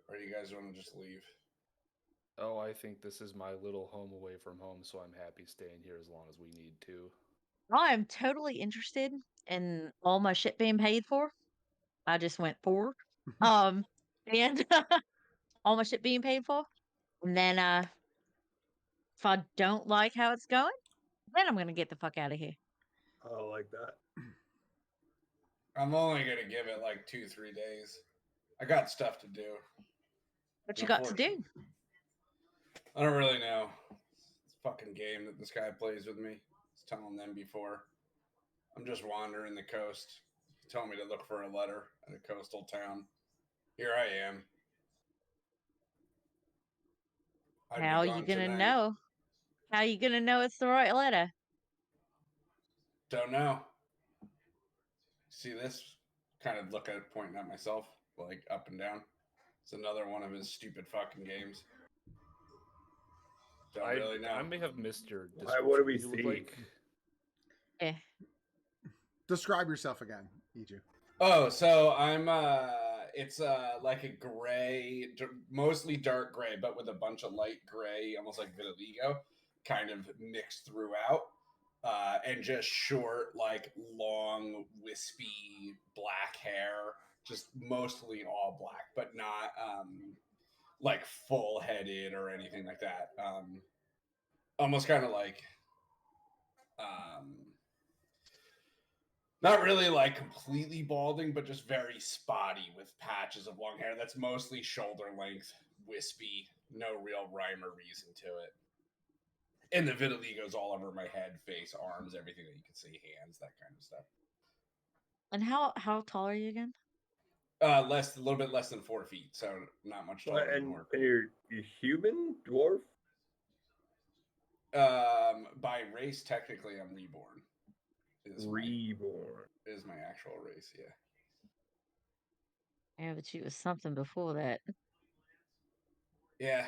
Or do you guys want to just leave? Oh, I think this is my little home away from home, so I'm happy staying here as long as we need to. I am totally interested in all my shit being paid for. I just went for. And all my shit being paid for. And then if I don't like how it's going, then I'm gonna get the fuck out of here. I like that. I'm only going to give it like 2-3 days. I got stuff to do. What you got to do? I don't really know. It's a fucking game that this guy plays with me. I was telling them before. I'm just wandering the coast. He told me to look for a letter at a coastal town. Here I am. I'd be How are you gone gonna tonight. know? How are you gonna know it's the right letter? Don't know. See this? Kind of look at it, pointing at myself, like up and down. It's another one of his stupid fucking games. Don't really know. I may have missed your Why, what do we description. You see? look Describe yourself again, Iju. Oh, so I'm it's like a gray, mostly dark gray, but with a bunch of light gray, almost like vitiligo, kind of mixed throughout, and just short, like long, wispy black hair, just mostly all black, but not like full headed or anything like that. Almost kind of like um, not really like completely balding, but just very spotty with patches of long hair that's mostly shoulder length, wispy, no real rhyme or reason to it. And the vitiligo's all over my head, face, arms, everything that you can see, hands, that kind of stuff. And how tall are you again? A little bit less than 4 feet, so not much taller than And Orc. you're human, dwarf? By race, technically, I'm reborn. Reborn. Is my actual race, yeah. Yeah, but you was something before that. Yeah.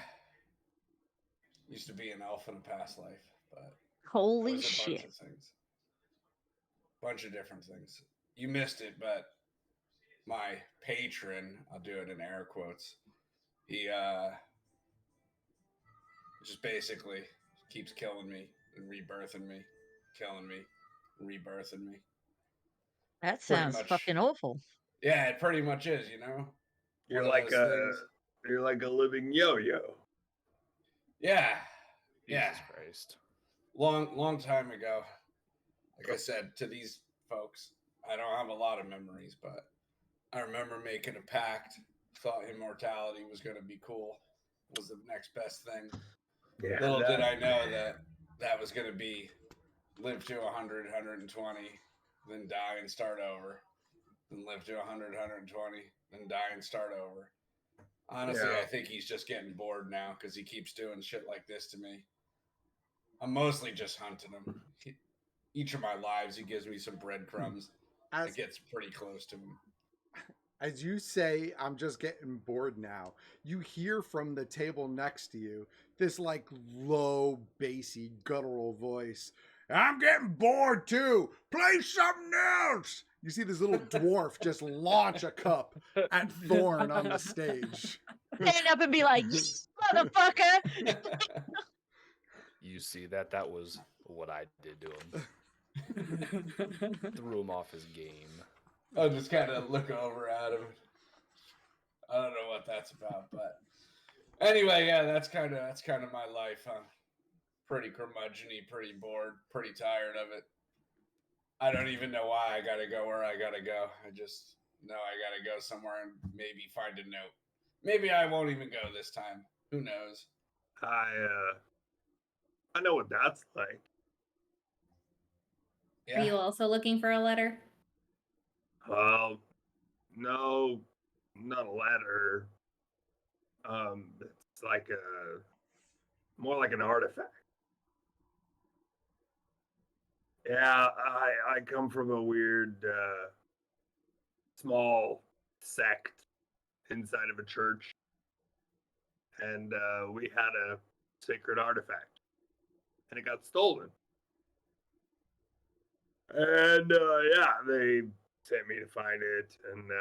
Used to be an elf in a past life, but it Holy was a bunch shit. of things. Bunch of different things. You missed it, but my patron, I'll do it in air quotes, he just basically keeps killing me and rebirthing me, killing me, rebirthing me. That Pretty sounds much. fucking awful. Yeah, it pretty much is, you know? You're One of like those things. you're like a living yo-yo. Yeah. Jesus Yeah. Christ. Long time ago. Like I said, to these folks, I don't have a lot of memories, but I remember making a pact. Thought immortality was going to be cool. Was the next best thing. Yeah. Little did I know that was going to be live to 100, 120, then die and start over. Then live to 100, 120, then die and start over. Honestly, Yeah. I think he's just getting bored now because he keeps doing shit like this to me. I'm mostly just hunting him. Each of my lives, he gives me some breadcrumbs. It gets pretty close to him. As you say, I'm just getting bored now. You hear from the table next to you this like low, bassy, guttural voice. I'm getting bored too. Play something else. You see this little dwarf just launch a cup at Thorn on the stage. Stand up and be like, "Yes, motherfucker!" You see that? That was what I did to him. Threw him off his game. I'll just kind of look over at him. I don't know what that's about, but anyway, yeah, that's kind of my life, huh? Pretty curmudgeon-y, pretty bored, pretty tired of it. I don't even know why I gotta go where I gotta go. I just know I gotta go somewhere and maybe find a note. Maybe I won't even go this time. Who knows? I know what that's like. Are you also looking for a letter? Well, no, not a letter. It's like more like an artifact. Yeah, I come from a weird small sect inside of a church, and we had a sacred artifact, and it got stolen. And yeah, they sent me to find it, and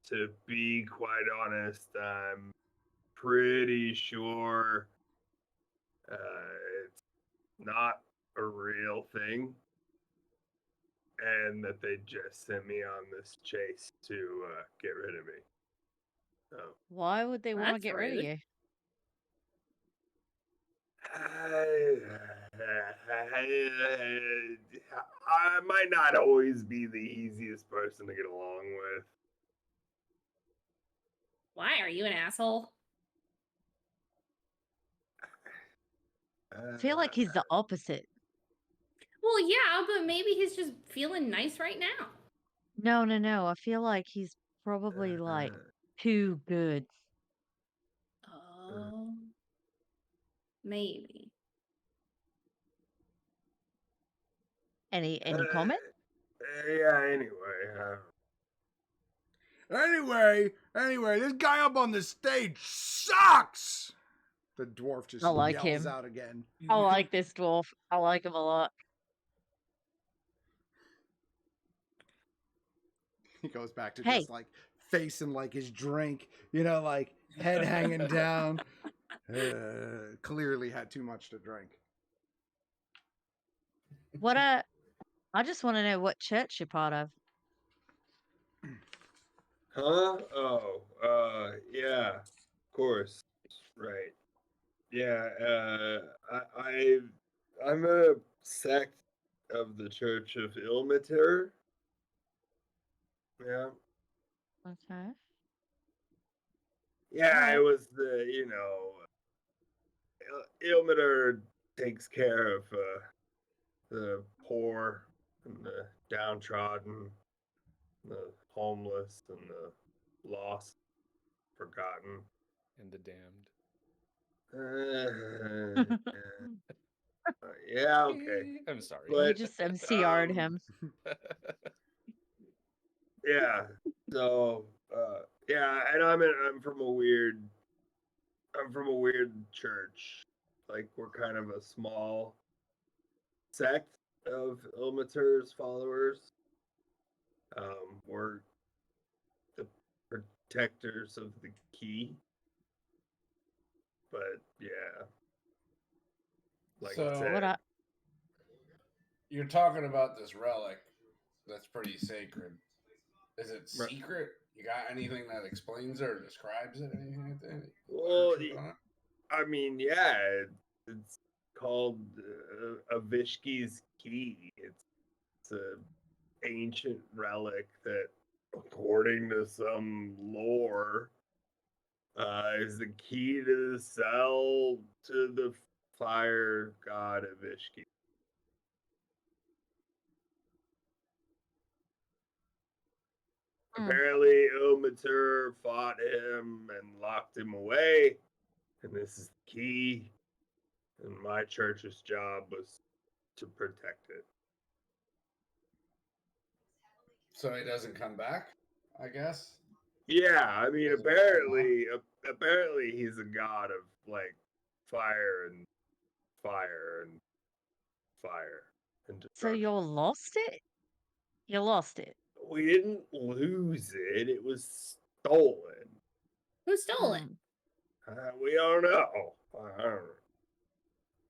to be quite honest, I'm pretty sure it's not a real thing, and that they just sent me on this chase to get rid of me. So Why would they want to That's get rid of rude. you? I might not always be the easiest person to get along with. Why are you an asshole? I feel like he's the opposite. Well, yeah, but maybe he's just feeling nice right now. No. I feel like he's probably like too good. Oh, maybe. Any comment? Yeah. Anyway, this guy up on the stage sucks. The dwarf just I like yells him. out again. I like this dwarf. I like him a lot. He goes back to Hey. just like facing like his drink, like head hanging down. Clearly had too much to drink. What I just want to know what church you're part of. Huh? Oh, yeah, of course. Right. Yeah, I'm a sect of the Church of Ilmater. Yeah. Okay. Yeah, Alright. it was Ilmater takes care of the poor and the downtrodden, the homeless and the lost, forgotten. And the damned. Yeah, okay. I'm sorry. You But just MCR'd him. yeah, so yeah, and I'm from a weird church. Like we're kind of a small sect of Ilmater's followers. We're the protectors of the key. But yeah, like I So- said, What I You're talking about this relic that's pretty sacred. Is it Right. secret? You got anything that explains it or describes it? Anything like that? well, Literature on it? I mean, yeah, it's called Avishki's key. It's a ancient relic that, according to some lore, is the key to the cell to the fire god Avishki. Apparently, Ilmater fought him and locked him away, and this is the key. And my church's job was to protect it. So he doesn't come back, I guess. Yeah, I mean, Doesn't apparently he's a god of like fire and fire and fire and So destruction. you lost it? You lost it. We didn't lose it; it was stolen. Who stole it? We don't know. I don't know.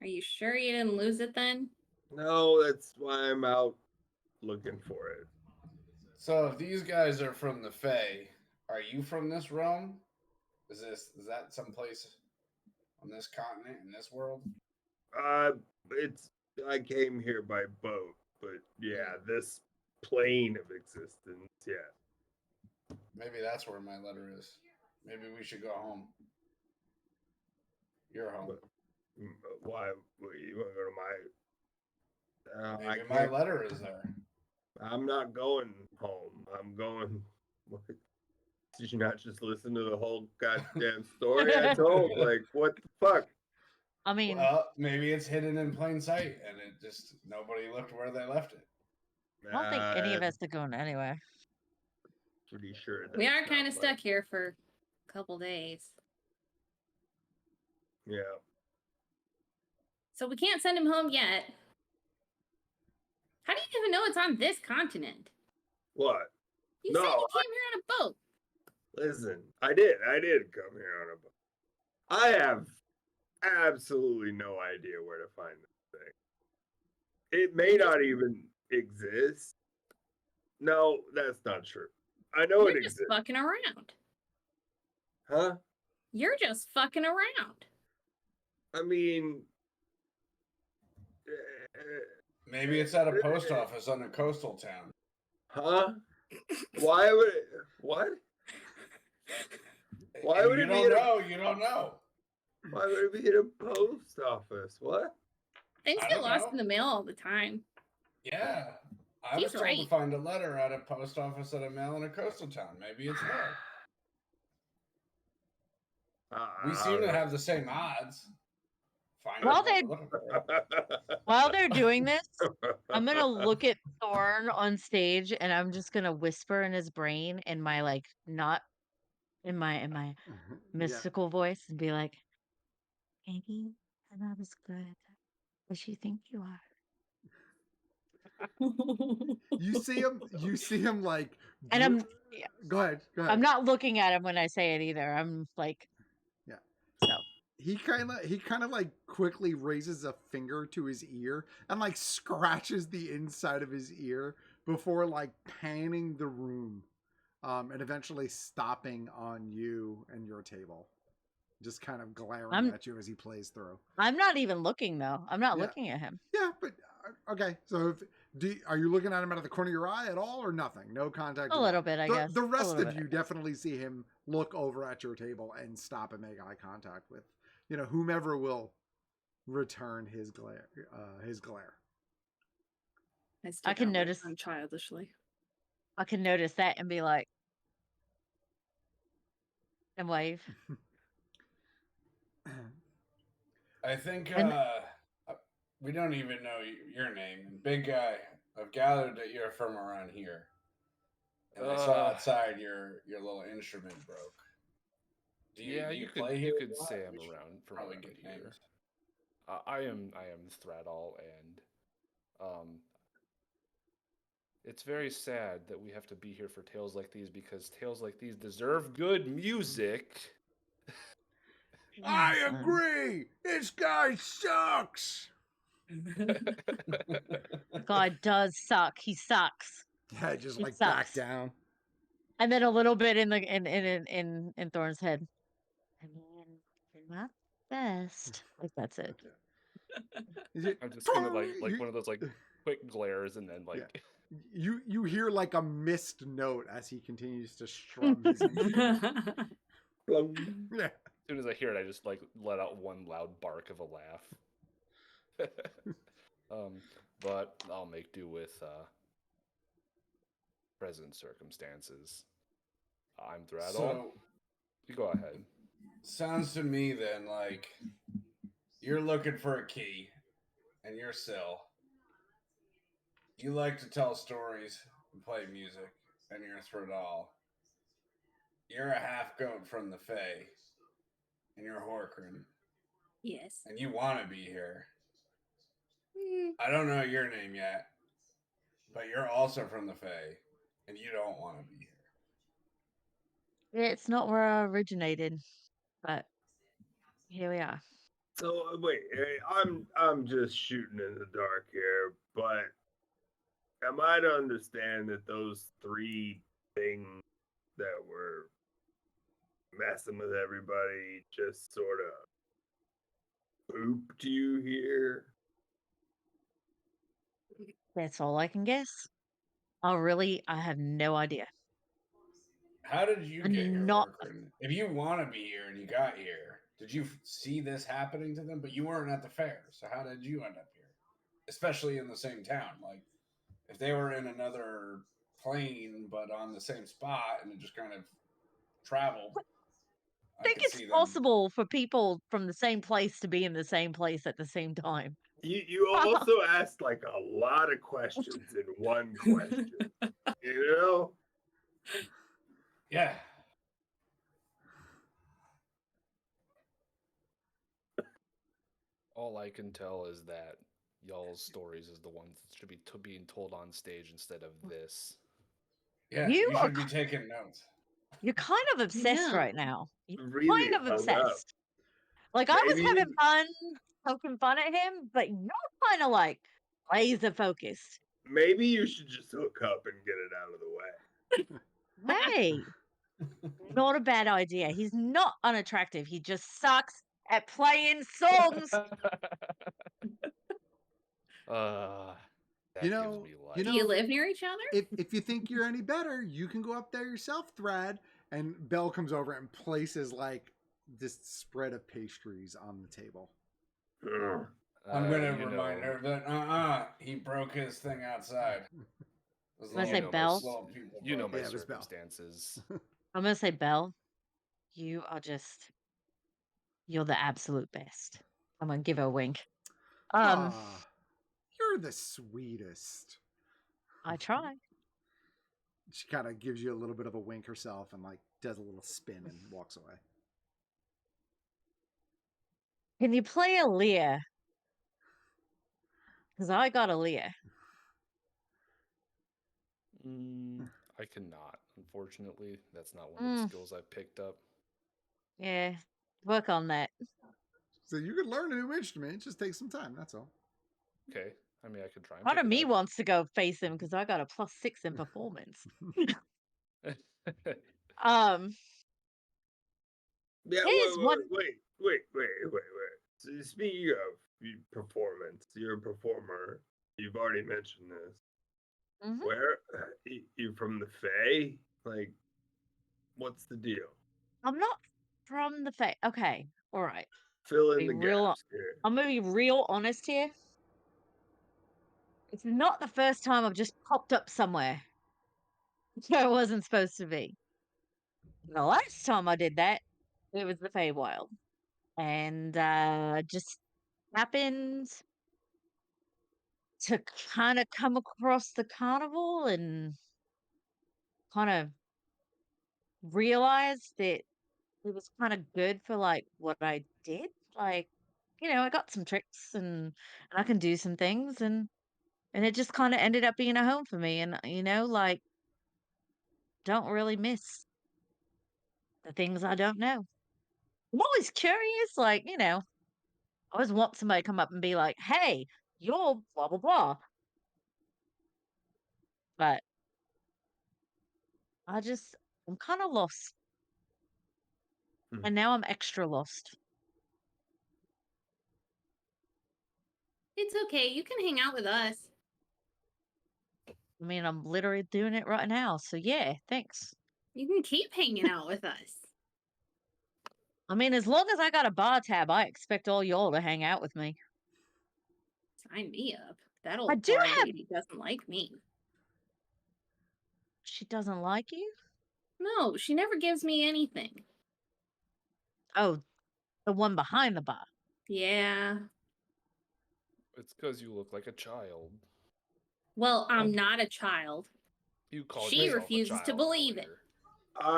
Are you sure you didn't lose it then? No, that's why I'm out looking for it. So if these guys are from the Fae, are you from this realm? Is that someplace on this continent in this world? It's I came here by boat, but yeah, this plane of existence, yeah. Maybe that's where my letter is. Maybe we should go home. You're home. Why? You want to go to my? I Maybe my can't. letter is there. I'm not going home. I'm going. What? Did you not just listen to the whole goddamn story I told? Like, what the fuck? I mean, Well, maybe it's hidden in plain sight, and it just nobody looked where they left it. I don't think any of Uh, us are going anywhere. Pretty sure. We are that's kind not of stuck here for a couple days. Yeah. So we can't send him home yet. How do you even know it's on this continent? What? You No, said you came here on a boat. Listen, I did come here on a boat. I have absolutely no idea where to find this thing. It may not even exist. No, that's not true. I know You're it just exists. fucking around. Huh? You're just fucking around. I mean, Maybe it's at a post office on a coastal town. huh? Why would it? What? Why And would you it be don't in a- know? You don't know. Why would it be in a post office? What? Things I get don't lost know. in the mail all the time. Yeah. I He's was told to right. find a letter at a post office at a mail in a coastal town. Maybe it's there. We seem to have the same odds. Find While out what they- we're looking for. While they're doing this, I'm gonna look at Thorn on stage and I'm just gonna whisper in his brain in my like not in my Yeah. mystical voice and be like, maybe I'm not as good as you think you are. You see him like. And I'm dro- Go ahead. I'm not looking at him when I say it either. I'm like, Yeah. so He kind of like quickly raises a finger to his ear and like scratches the inside of his ear before like panning the room, and eventually stopping on you and your table, just kind of glaring I'm at you as he plays through. I'm not even looking though. I'm not Yeah. looking at him. Yeah, but okay. So are you looking at him out of the corner of your eye at all, or nothing? No contact. A at little all? bit, I The, guess. the A rest little of bit. you definitely see him look over at your table and stop and make eye contact with, whomever will return his glare. I stick can out my notice- tongue childishly. I can notice that and be like, and wave. I think And- we don't even know your name. And big guy, I've gathered that you're from around here. And I saw outside your little instrument broke. Do you, Yeah, do you, you could play you here? could a lot? say I'm We should around from probably around get here. names. I am Thradal, and it's very sad that we have to be here for tales like these because tales like these deserve good music. I Listen. agree. This guy sucks. God does suck. He sucks. Yeah, just He like back sucks. down. And then a little bit in Thorn's head. I mean, you're not the best. Like that's it. Is it? I'm just gonna like You- one of those like quick glares and then like You hear like a missed note as he continues to strum his instrument. Yeah. as soon as I hear it, I just like let out one loud bark of a laugh. But I'll make do with present circumstances. I'm Thradal. So, You go ahead. sounds to me then like you're looking for a key and you're Syl. You like to tell stories and play music, and you're Thradal. You're a half goat from the Fae, and you're Horkran, Yes. and you want to be here. Mm, I don't know your name yet, but you're also from the Fae, and you don't want to be here. It's not where I originated, but here we are. So wait, I'm just shooting in the dark here, but am I to understand that those three things that were messing with everybody just sort of pooped you here? That's all I can guess. I have no idea. How did you I'm get here, not- Horkran? If you want to be here and you got here, did you see this happening to them? But you weren't at the fair, so how did you end up here? Especially in the same town. Like, if they were in another plane but on the same spot and it just kind of traveled. I think could it's see them- possible for people from the same place to be in the same place at the same time. You also asked like a lot of questions in one question. You know? Yeah. All I can tell is that y'all's stories is the ones that should be being told on stage instead of this. Yeah. You You are should be taking notes. You're kind of obsessed Yeah. right now. You're Really kind of hung up. obsessed. Like I was Maybe- having fun poking fun at him, but you're kind of like laser focused. Maybe you should just hook up and get it out of the way. Hey, not a bad idea. He's not unattractive. He just sucks at playing songs. That You gives know- me you life. Do know- you live near each other? If you think you're any better, you can go up there yourself, Thrad. And Belle comes over and places like this spread of pastries on the table. Ugh. I'm going to you remind know- her that, he broke his thing outside. Those Wanna little- say know my Belle? s- little people You know broke my Yeah, it was Belle. circumstances. I'm gonna say, Belle, you're the absolute best. I'm gonna give her a wink. Aw, you're the sweetest. I try. She kind of gives you a little bit of a wink herself and like does a little spin and walks away. Can you play a Lear? Because I got a Lear. I cannot. Unfortunately, that's not one of the skills I picked up. Yeah, work on that. So you could learn a new instrument. It just takes some time. That's all. Okay. I mean, I could try and Part pick of me it wants to go face him because I got a +6 in performance. up. Um, Yeah, here's one. wait. So speaking of performance, you're a performer. You've already mentioned this. Mhm. Where you from the Fae? Like, what's the deal? I'm not from the Fae. Okay, all right. Fill in Be the real. gaps here. I'm gonna be real honest here. It's not the first time I've just popped up somewhere where I wasn't supposed to be. The last time I did that, it was the Feywild, and just happened to kind of come across the carnival and kind of realize that it was kind of good for like what I did. Like, I got some tricks and I can do some things and it just kind of ended up being a home for me. And like don't really miss the things I don't know. I'm always curious, like, I always want somebody to come up and be like, hey, you're blah blah blah. But I'm kind of lost. Hmm. And now I'm extra lost. It's okay. You can hang out with us. I mean, I'm literally doing it right now. So yeah, thanks. You can keep hanging out with us. I mean, as long as I got a bar tab, I expect all y'all to hang out with me. Sign me up. That I old do bar have. lady doesn't like me. She doesn't like you? No, she never gives me anything. Oh, the one behind the bar. Yeah. It's because you look like a child. Well, I'm not a child. You called She yourself refuses a to child believe it. earlier.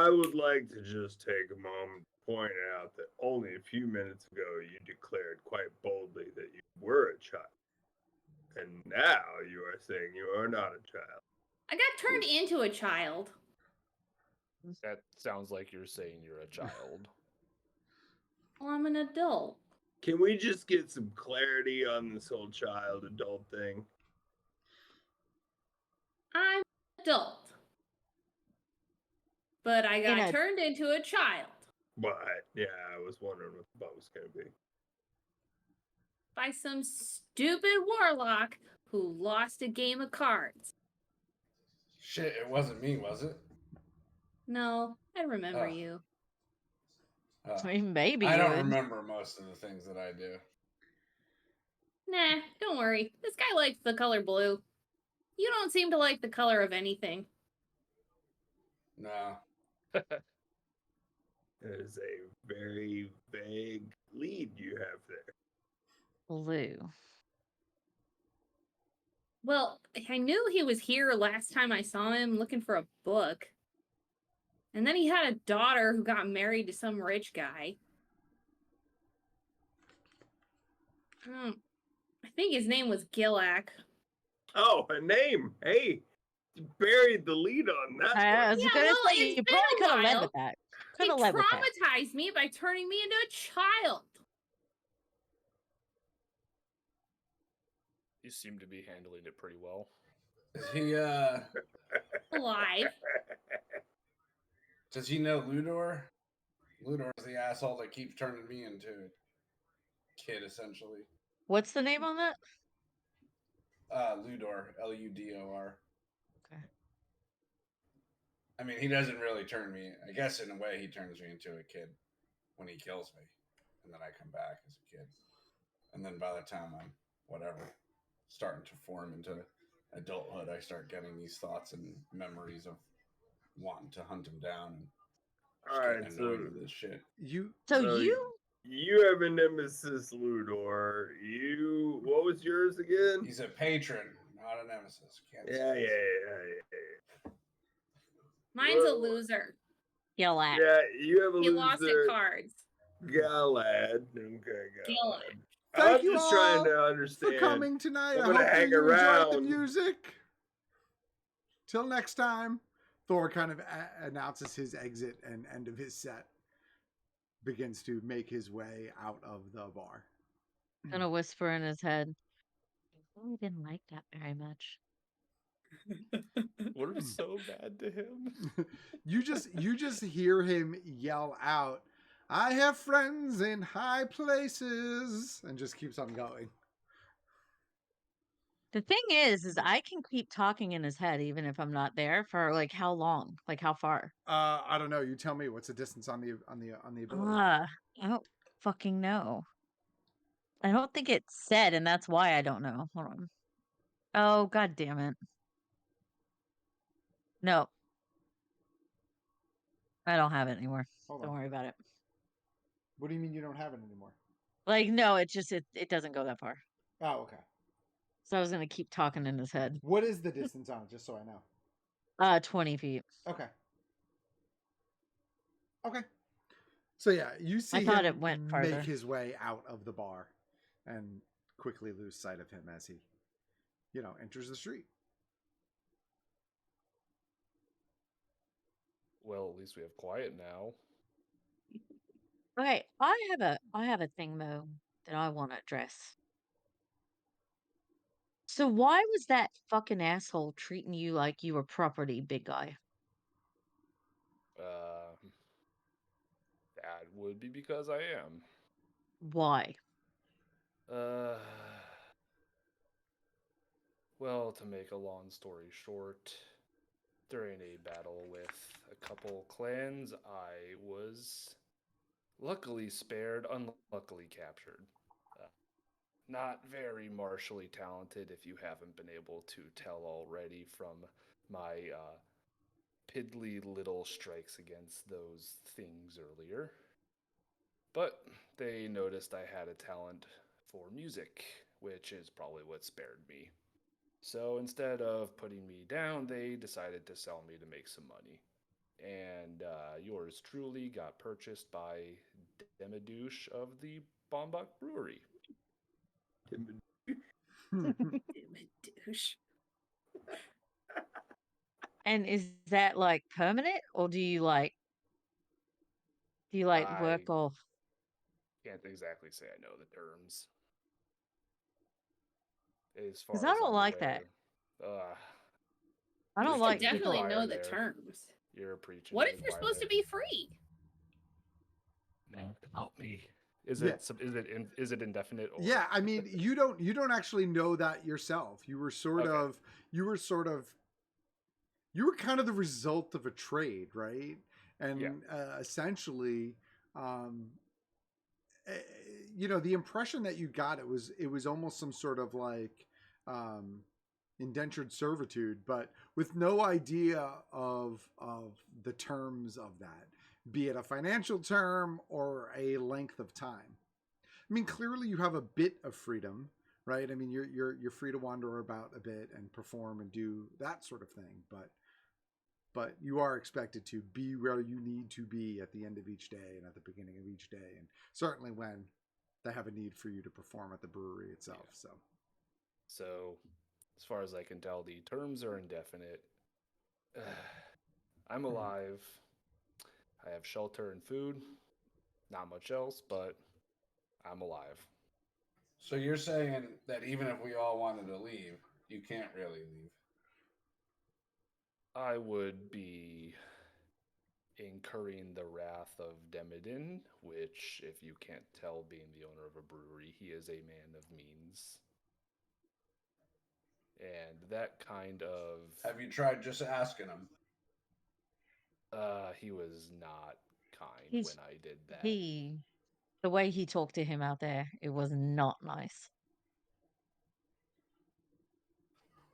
I would like to just take a moment to point out that only a few minutes ago you declared quite boldly that you were a child. And now you are saying you are not a child. I got turned into a child. That sounds like you're saying you're a child. Well, I'm an adult. Can we just get some clarity on this whole child adult thing? I'm an adult. But I got a- turned into a child But yeah, I was wondering what the butt was gonna be. by some stupid warlock who lost a game of cards. Shit, it wasn't me, was it? No, I remember Oh. you. Oh. I mean, maybe I you don't would. remember most of the things that I do. Nah, don't worry. This guy likes the color blue. You don't seem to like the color of anything. No. That is a very vague lead you have there. Blue. Well, I knew he was here last time I saw him looking for a book. And then he had a daughter who got married to some rich guy. I think his name was Gilak. Oh, a name. Hey, you buried the lead on that I one. was Yeah, gonna well, say it's you been probably a could have led while. with that. He Could have led with that. traumatized me by turning me into a child. You seem to be handling it pretty well. Is he Alive. does he know Ludor? Ludor is the asshole that keeps turning me into a kid, essentially. What's the name on that? Ludor, Ludor. Okay. I mean, he doesn't really turn me. I guess in a way, he turns me into a kid when he kills me, and then I come back as a kid. And then by the time I'm whatever, starting to form into adulthood, I start getting these thoughts and memories of wanting to hunt him down and All getting right, annoyed so with this shit. So So you you have a nemesis, Ludor. What was yours again? He's a patron, not a nemesis. Can't Yeah. Mine's a Well, loser. Gilak. Yeah, you have a He lost loser. at cards. Galad. Okay, Gilak. I'm Thank you just trying all to for understand. coming tonight. I'm I gonna hope that hang you enjoyed the around. music. till next time. Thor kind of announces his exit and end of his set. Begins to make his way out of the bar. Gonna whisper in his head. I really didn't like that very much. We're so bad to him. you just hear him yell out, "I have friends in high places," and just keeps on going. The thing is I can keep talking in his head even if I'm not there for like how long? Like how far? I don't know. You tell me. What's the distance on the ability? I don't fucking know. I don't think it's said, and that's why I don't know. Hold on. Oh, god damn it. No. I don't have it anymore. Hold Don't on. worry about it. What do you mean you don't have it anymore? Like, no, it just it doesn't go that far. Oh, okay. So I was gonna keep talking in his head. What is the distance on it, just so I know? 20 feet. Okay. Okay. So yeah, you see I thought him it went make farther. his way out of the bar and quickly lose sight of him as he, enters the street. Well, at least we have quiet now. Okay, I have a thing though that I want to address. So why was that fucking asshole treating you like you were property, big guy? That would be because I am. Why? Well, to make a long story short, during a battle with a couple clans, I was luckily spared, unluckily captured. Not very martially talented, if you haven't been able to tell already from my piddly little strikes against those things earlier. But they noticed I had a talent for music, which is probably what spared me. So instead of putting me down, they decided to sell me to make some money. And yours truly got purchased by Demidouche of the Bombach Brewery. Douche. And is that like permanent, or do you like work I off? can't exactly say I know the terms. As far Because as I don't I'm like that. aware, I You don't should like preaching to people. definitely choir know the there. terms. You're preaching. What to if the you're choir supposed to there. be free? Help me. Is Yeah. it indefinite? Or... Yeah, I mean, you don't actually know that yourself. You were Okay. you were kind of the result of a trade, right? And Yeah. essentially, the impression that you got, it was almost some sort of like indentured servitude, but with no idea of the terms of that, be it a financial term or a length of time. I mean, clearly you have a bit of freedom, right? I mean, you're free to wander about a bit and perform and do that sort of thing, but you are expected to be where you need to be at the end of each day and at the beginning of each day, and certainly when they have a need for you to perform at the brewery itself. Yeah. So, as far as I can tell, the terms are indefinite. I'm alive. I have shelter and food. Not much else, but I'm alive. So you're saying that even if we all wanted to leave, you can't really leave. I would be incurring the wrath of Demidin, which, if you can't tell, being the owner of a brewery, he is a man of means. And that kind of... Have you tried just asking him? He was not kind He's- when I did that. The way he talked to him out there, it was not nice.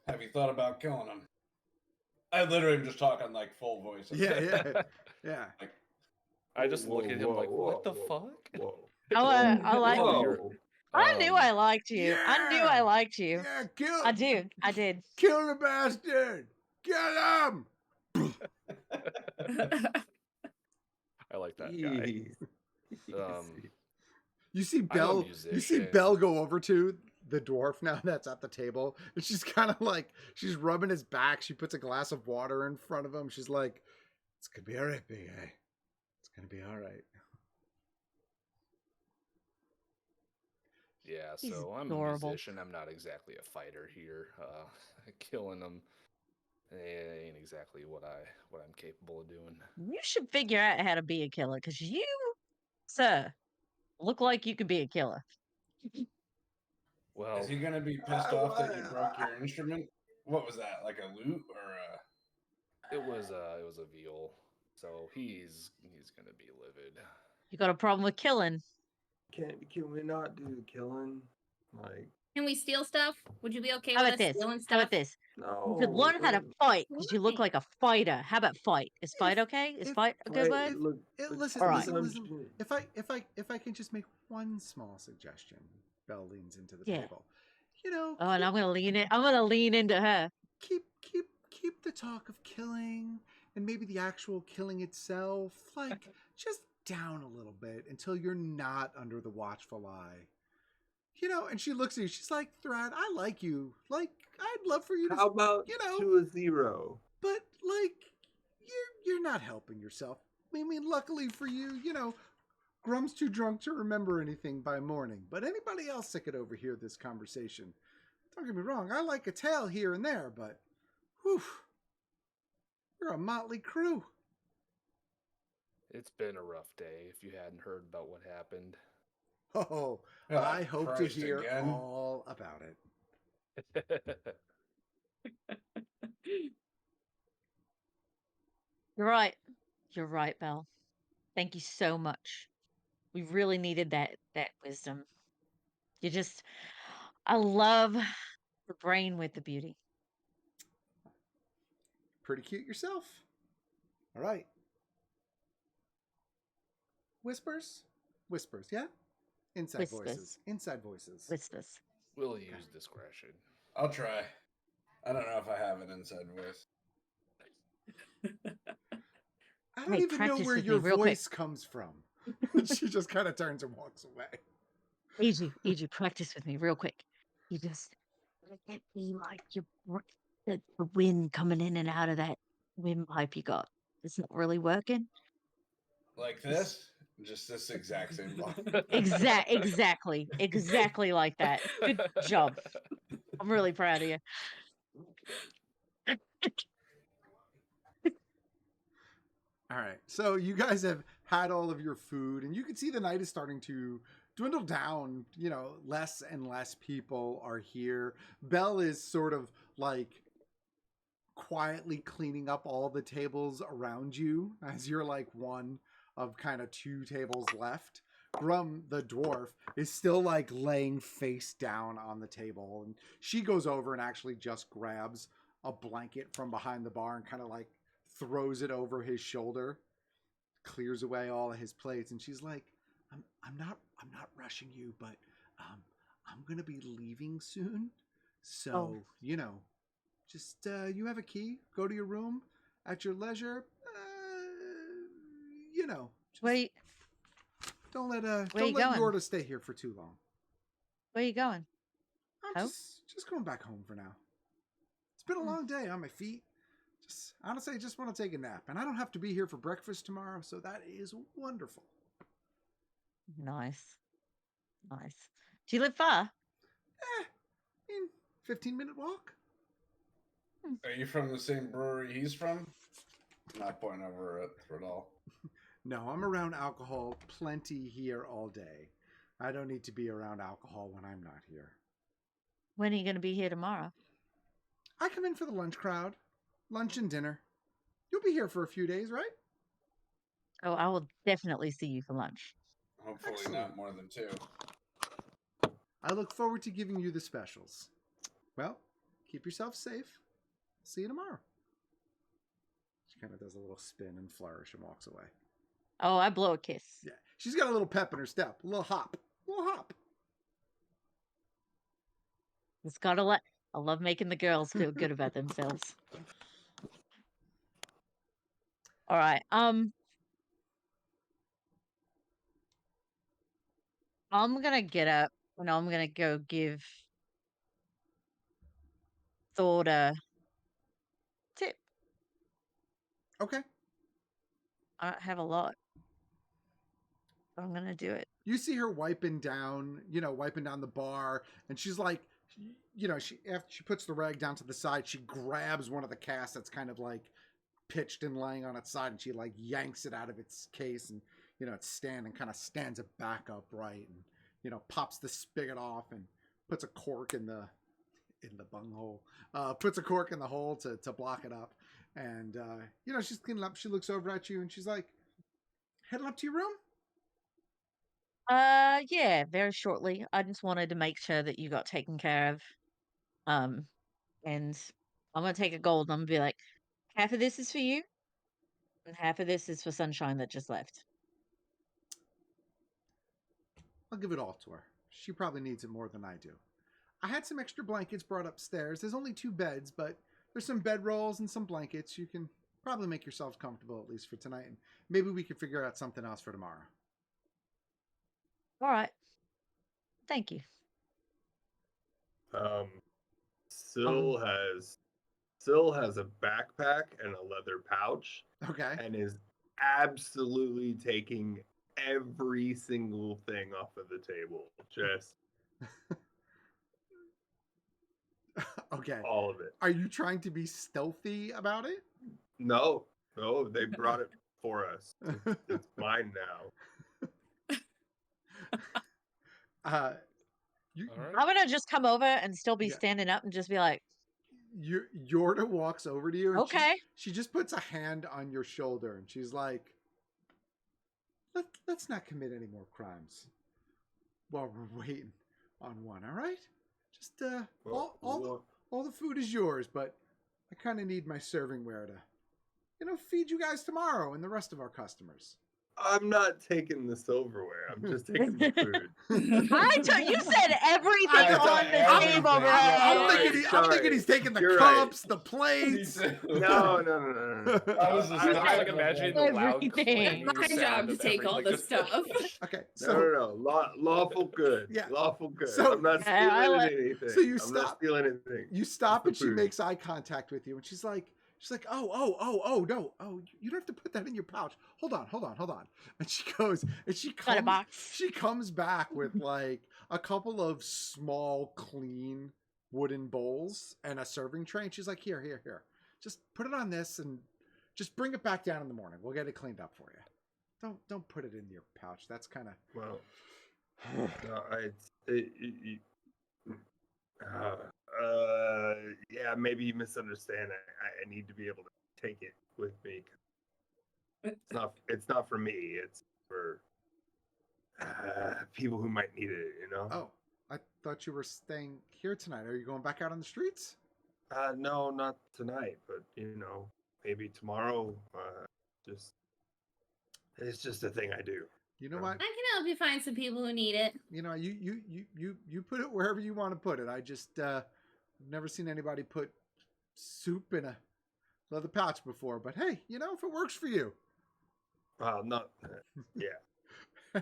Have you thought about killing him? I literally am just talking like full voice. Yeah. Like, I just look at him like, what the fuck? I like Whoa. you. I knew I liked you. I knew I liked you. Yeah, kill. I did. I did. Kill the bastard. Kill him. I like that guy. You see I'm a Bell. You see musician. Bell go over to the dwarf now that's at the table, and she's kind of like she's rubbing his back. She puts a glass of water in front of him. She's like, "It's gonna be all right, big guy. It's gonna be all right." Yeah, He's so I'm a adorable. musician. I'm not exactly a fighter here. Killing them ain't exactly what I'm capable of doing. You should figure out how to be a killer, because you, sir, look like you could be a killer. Well, Is he gonna be pissed off that you broke your instrument? What was that? Like a lute or a? it was a viol, so he's gonna be livid. You got a problem with killing? Can we not do killing? Like, Can we steal stuff? Would you be okay How with about us this? stealing How stuff? about this? no. You could learn how to fight because you look Why? like a fighter. How about fight? Is fight okay? Is if fight a good Fight, word? look, Listen, All right. listen. If I can just make one small suggestion, Belle leans into the Yeah. table. You know, Oh, and I'm gonna lean in. I'm gonna lean into her. keep the talk of killing and maybe the actual killing itself, like just down a little bit until you're not under the watchful eye. You know, and she looks at you. She's like, "Thrad, I like you. Like, I'd love for you to, How about you know, to a 0? but like, you're not helping yourself. I mean, luckily for you, you know, Grum's too drunk to remember anything by morning. But anybody else that could overhear this conversation, don't get me wrong, I like a tale here and there, but, whew, you're a motley crew." It's been a rough day. If you hadn't heard about what happened. Oh, Oh, I hope Christ, to hear again? all about it. You're right. You're right, Belle. Thank you so much. We really needed that wisdom. You just, I love the brain with the beauty. Pretty cute yourself. All right. Whispers? Whispers, yeah? Inside Whispers. voices. Inside voices. Whispers. We'll use discretion. I'll try. I don't know if I have an inside voice. I don't Hey, even know practice where with me your real quick. voice comes from. She just kind of turns and walks away. EG, practice with me real quick. You just let it be like the wind coming in and out of that windpipe you got. It's not really working. Like this? Just this exact same block. Exactly like that. Good job. I'm really proud of you. All right. So you guys have had all of your food, and you can see the night is starting to dwindle down. You know, less and less people are here. Belle is sort of like quietly cleaning up all the tables around you as you're like one of kind of 2 tables left. Grum, the dwarf, is still like laying face down on the table, and she goes over and actually just grabs a blanket from behind the bar and kind of like throws it over his shoulder, clears away all of his plates, and she's like, I'm not rushing you, but I'm gonna be leaving soon, so you know, just you have a key. Go to your room at your leisure. You know, just Where don't let you going? Yorda stay here for too long. are you going? I'm Home? just going back home for now. It's been a long day on my feet. Just honestly, I just want to take a nap, and I don't have to be here for breakfast tomorrow, so that is wonderful. Nice. Do you live far? In 15-minute walk. Are you from the same brewery he's from? Not pointing over at Thriddall. No, I'm around alcohol plenty here all day. I don't need to be around alcohol when I'm not here. When are you going to be here tomorrow? I come in for the lunch crowd. Lunch and dinner. You'll be here for a few days, right? Oh, I will definitely see you for lunch. Hopefully Excellent. not more than 2. I look forward to giving you the specials. Well, keep yourself safe. See you tomorrow. She kind of does a little spin and flourish and walks away. Oh, I blow a kiss. Yeah, she's got a little pep in her step. A little hop. It's gotta I love making the girls feel good about themselves. All right. I'm gonna get up and I'm gonna go give thought tip. Okay. I don't have a lot. But I'm gonna do it. You see her wiping down the bar, and she's like, she after she puts the rag down to the side, she grabs one of the casks that's kind of like pitched and laying on its side, and she like yanks it out of its case, and it's kind of stands it back upright, and pops the spigot off and puts a cork in the bunghole, puts a cork in the hole to block it up, and she's cleaning up. She looks over at you, and she's like, heading up to your room. Yeah, very shortly. I just wanted to make sure that you got taken care of. And I'm gonna take a gold and I'm gonna be like, half of this is for you, and half of this is for Sunshine that just left. I'll give it all to her. She probably needs it more than I do. I had some extra blankets brought upstairs. There's only 2 beds, but there's some bedrolls and some blankets. You can probably make yourselves comfortable at least for tonight, and maybe we can figure out something else for tomorrow. All right. Thank you. Syl has a backpack and a leather pouch, Okay. and is absolutely taking every single thing off of the table. Just Okay. all of it. Are you trying to be stealthy about it? No, they brought it for us. It's mine now. You, All right. I'm gonna just come over and still be Yeah. standing up and just be like, Yorda walks over to you. And okay. She just puts a hand on your shoulder and she's like, let's not commit any more crimes while we're waiting on one, all right? Just all the food is yours, but I kind of need my servingware to, feed you guys tomorrow and the rest of our customers. I'm not taking the silverware. I'm just taking the food. You said everything I on thought the everything. table, bro. I'm thinking he's taking the You're right. cups, the plates. No. I was just I was not like imagining the loud Everything. clanging My sound job to of take all everything, the just- stuff. Okay, No, so lawful good. Yeah. Lawful good. So- I'm not Yeah, I stealing like- anything. So you I'm stop. not stealing anything. you stop the and she food. makes eye contact with you, and she's like, oh, no, you don't have to put that in your pouch. Hold on. And she goes, and Got a box. she comes back with like a couple of small, clean wooden bowls and a serving tray. And she's like, here, just put it on this and just bring it back down in the morning. We'll get it cleaned up for you. Don't put it in your pouch. That's kind of Well, no, yeah, maybe you misunderstand. I need to be able to take it with me. It's not for me. It's for people who might need it. Oh, I thought you were staying here tonight. Are you going back out on the streets? No, not tonight, but maybe tomorrow. It's just a thing I do. You know what? I can help you find some people who need it. You put it wherever you want to put it. I just never seen anybody put soup in a leather pouch before. But hey, if it works for you. Well, not. Yeah.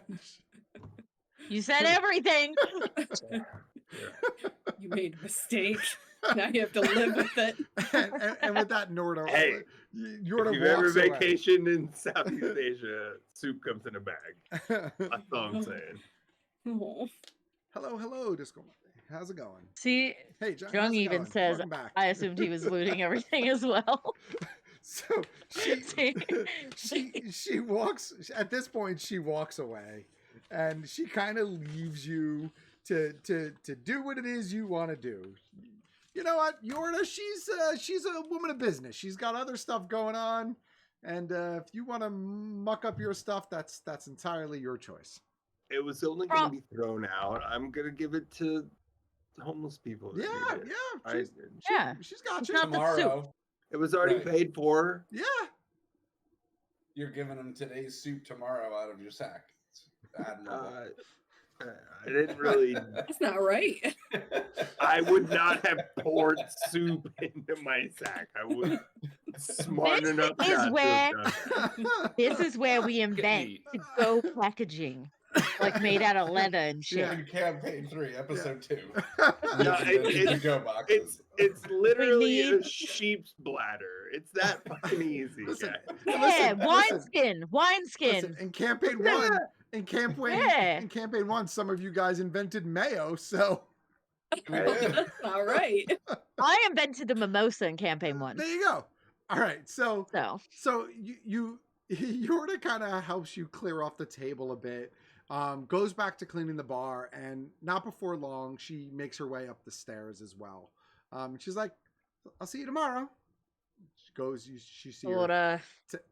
You said everything. Yeah. You made a mistake. Now you have to live with it. and with that, Norda, Hey, Yorda If you've ever walks away. vacationed in Southeast Asia, soup comes in a bag. That's all I'm saying. Oh. Hello, Disco Monday. How's it going? See, Hey, John. Jung how's it even going? says, Welcome back. I assumed he was looting everything as well. So See? she walks. At this point, she walks away, and she kind of leaves you to do what it is you want to do. You know what, Yorda? She's a woman of business. She's got other stuff going on, and if you want to muck up your stuff, that's entirely your choice. It was only going to be thrown out. I'm going to give it to homeless people. that Yeah, need it. yeah. I- She's got It's you. not the soup. Tomorrow, It was already Right. paid for. Yeah. you're giving them today's soup tomorrow out of your sack. It's admirable. I didn't really. That's not right. I would not have poured soup into my sack. I would smart This enough. is not to have where- done that. This is where we invent neat. to go packaging. like made out of leather and shit. Yeah. In campaign 3, episode 2. No, The go boxes. it's literally need- a sheep's bladder. It's that fucking easy, Listen, guys. Yeah, listen, wineskin, wineskin. Listen, in campaign one, in campaign one, some of you guys invented mayo, so We did. That's all right. I invented the mimosa in campaign 1. there you go. All right, so So you Yorda kind of helps you clear off the table a bit. Goes back to cleaning the bar, and not before long, she makes her way up the stairs as well. She's like, "I'll see you tomorrow." She goes. You see her Yorda.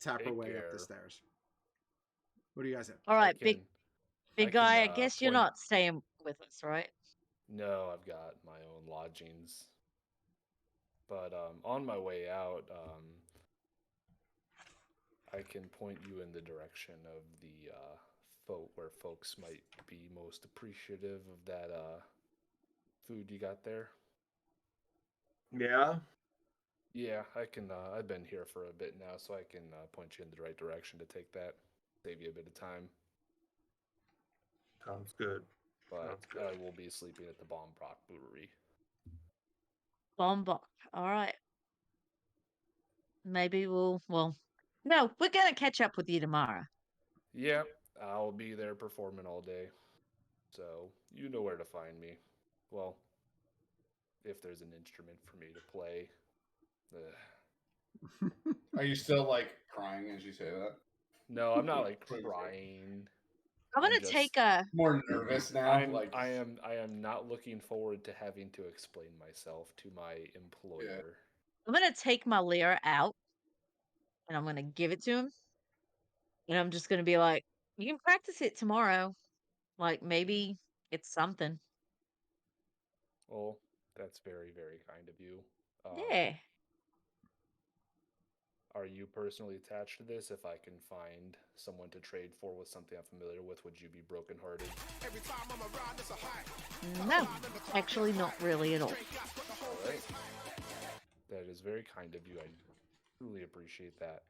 tap her Take way up care. the stairs. What do you guys have? All right, I big can- big I guy. I can, guess you're point- not staying with us, right? No, I've got my own lodgings. But on my way out, I can point you in the direction of the where folks might be most appreciative of that food you got there. Yeah. Yeah, I can. I've been here for a bit now, so I can point you in the right direction to take that. Save you a bit of time. Sounds good. But Sounds good. I will be sleeping at the Bombrock Brewery. Bombok. All right. Maybe we'll. Well, no, we're gonna catch up with you tomorrow. Yeah, I'll be there performing all day. So you know where to find me. Well, if there's an instrument for me to play. Are you still like crying as you say that? No, I'm not like Crazy. crying. I'm gonna just- take a. More nervous now. I am not looking forward to having to explain myself to my employer. I'm gonna take my lyre out, and I'm gonna give it to him, and I'm just gonna be like, "You can practice it tomorrow. Like maybe it's something." Well, that's very, very kind of you. Yeah. Are you personally attached to this? If I can find someone to trade for with something I'm familiar with, would you be brokenhearted? No, actually, not really at all. All right. That is very kind of you. I truly appreciate that.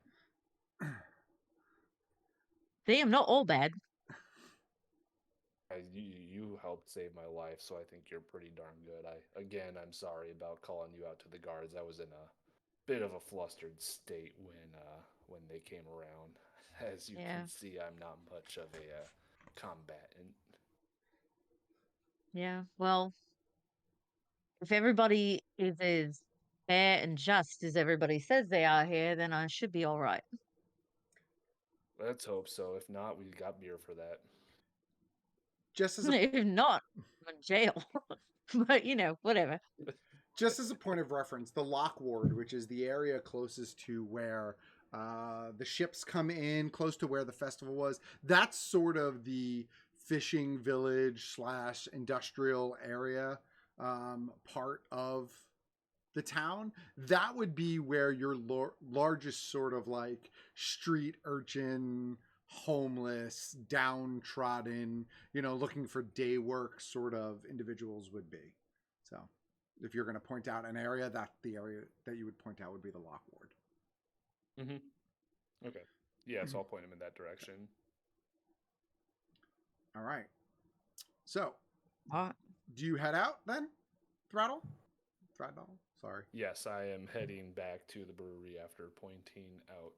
See, I'm not all bad. You helped save my life, so I think you're pretty darn good. I'm sorry about calling you out to the guards. I was in a bit of a flustered state when they came around. As you Yeah. can see, I'm not much of a combatant. Yeah, well, if everybody is as fair and just as everybody says they are here, then I should be all right. Let's hope so. If not, we got beer for that. Just as a If not, I'm in jail. But whatever. Just as a point of reference, the Lock Ward, which is the area closest to where the ships come in, close to where the festival was, that's sort of the fishing village / industrial area part of the town. That would be where your largest sort of like street urchin, homeless, downtrodden, looking for day work sort of individuals would be. So if you're going to point out an area, the area that you would point out would be the Lock Ward. Mm-hmm. Okay. Yeah, so I'll point him in that direction. All right. So, All right. do you head out then? Throttle? Sorry. Yes, I am heading back to the brewery after pointing out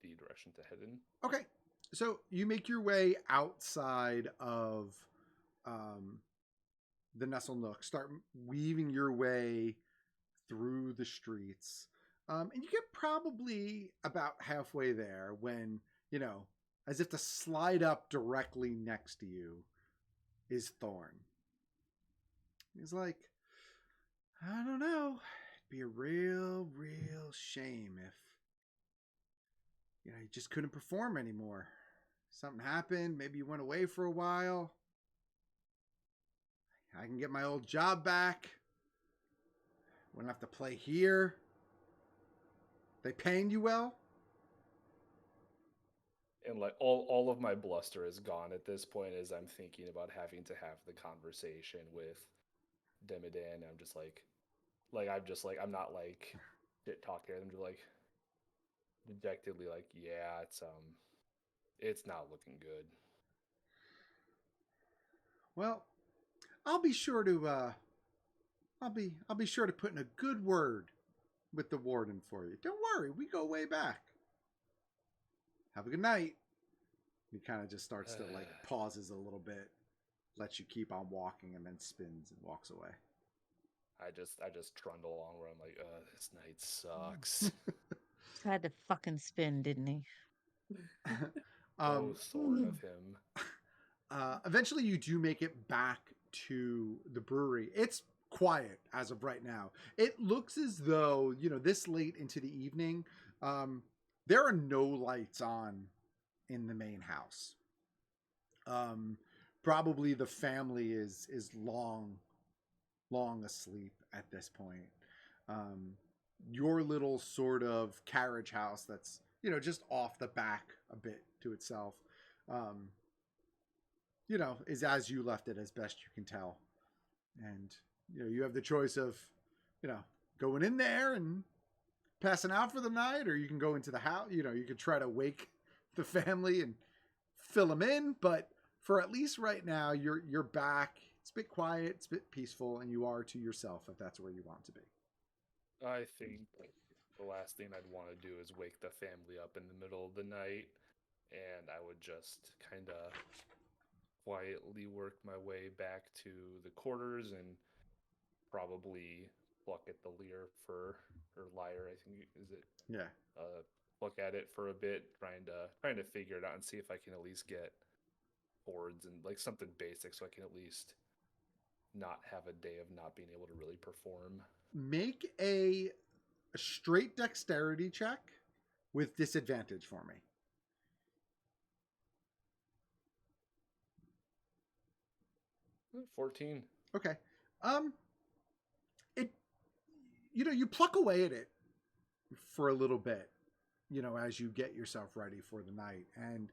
the direction to head in. Okay. So you make your way outside of the Nestle Nook, start weaving your way through the streets. And you get probably about halfway there when, as if to slide up directly next to you is Thorn. He's like, I don't know. It'd be a real shame if, you just couldn't perform anymore. Something happened. Maybe you went away for a while. I can get my old job back. Wouldn't have to play here. They paying you well? And like all of my bluster is gone at this point as I'm thinking about having to have the conversation with Demidan. I'm not like shit talking. I'm just like dejectedly like, yeah, it's not looking good. Well, I'll be sure to I'll be sure to put in a good word with the warden for you. Don't worry, we go way back. Have a good night. He kind of just starts to like pauses a little bit, lets you keep on walking, and then spins and walks away. I just trundle along where I'm like, this night sucks. Tried to fucking spin, didn't he? Oh, Thorn of him. Eventually, you do make it back to the brewery. It's quiet as of right now. It looks as though, you know, this late into the evening, there are no lights on in the main house. Probably the family is long asleep at this point. Your little sort of carriage house that's, you know, just off the back a bit to itself, you know, is as you left it as best you can tell. And, you know, you have the choice of, you know, going in there and passing out for the night, or you can go into the house. You know, you could try to wake the family and fill them in, but for at least right now, you're back. It's a bit quiet, it's a bit peaceful, and you are to yourself if that's where you want to be. I think the last thing I'd want to do is wake the family up in the middle of the night, and I would just kind of quietly work my way back to the quarters and probably pluck at the lyre or lyre, I think is it. Yeah. Look at it for a bit, trying to figure it out and see if I can at least get boards and like something basic so I can at least not have a day of not being able to really perform. Make a straight dexterity check with disadvantage for me. 14. Okay. It, you know, you pluck away at it for a little bit, you know, as you get yourself ready for the night. And,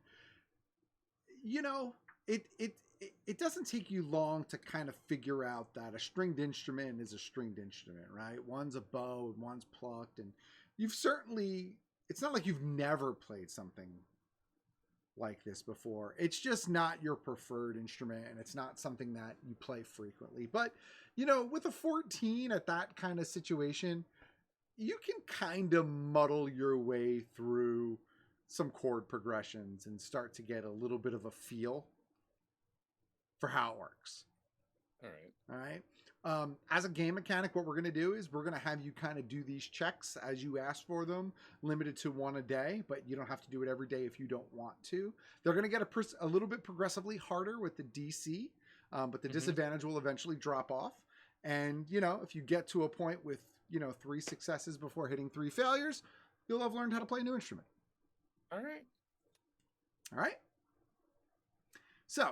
you know, it doesn't take you long to kind of figure out that a stringed instrument is a stringed instrument, right? One's a bow and one's plucked. And you've certainly, it's not like you've never played something like this before. It's just not your preferred instrument, and it's not something that you play frequently. But, you know, with a 14 at that kind of situation, you can kind of muddle your way through some chord progressions and start to get a little bit of a feel for how it works. All right. As a game mechanic, what we're going to do is we're going to have you kind of do these checks as you ask for them, limited to one a day, but you don't have to do it every day if you don't want to. They're going to get a little bit progressively harder with the DC, but the disadvantage will eventually drop off. And, you know, if you get to a point with, you know, 3 successes before hitting 3 failures, you'll have learned how to play a new instrument. All right. All right. So,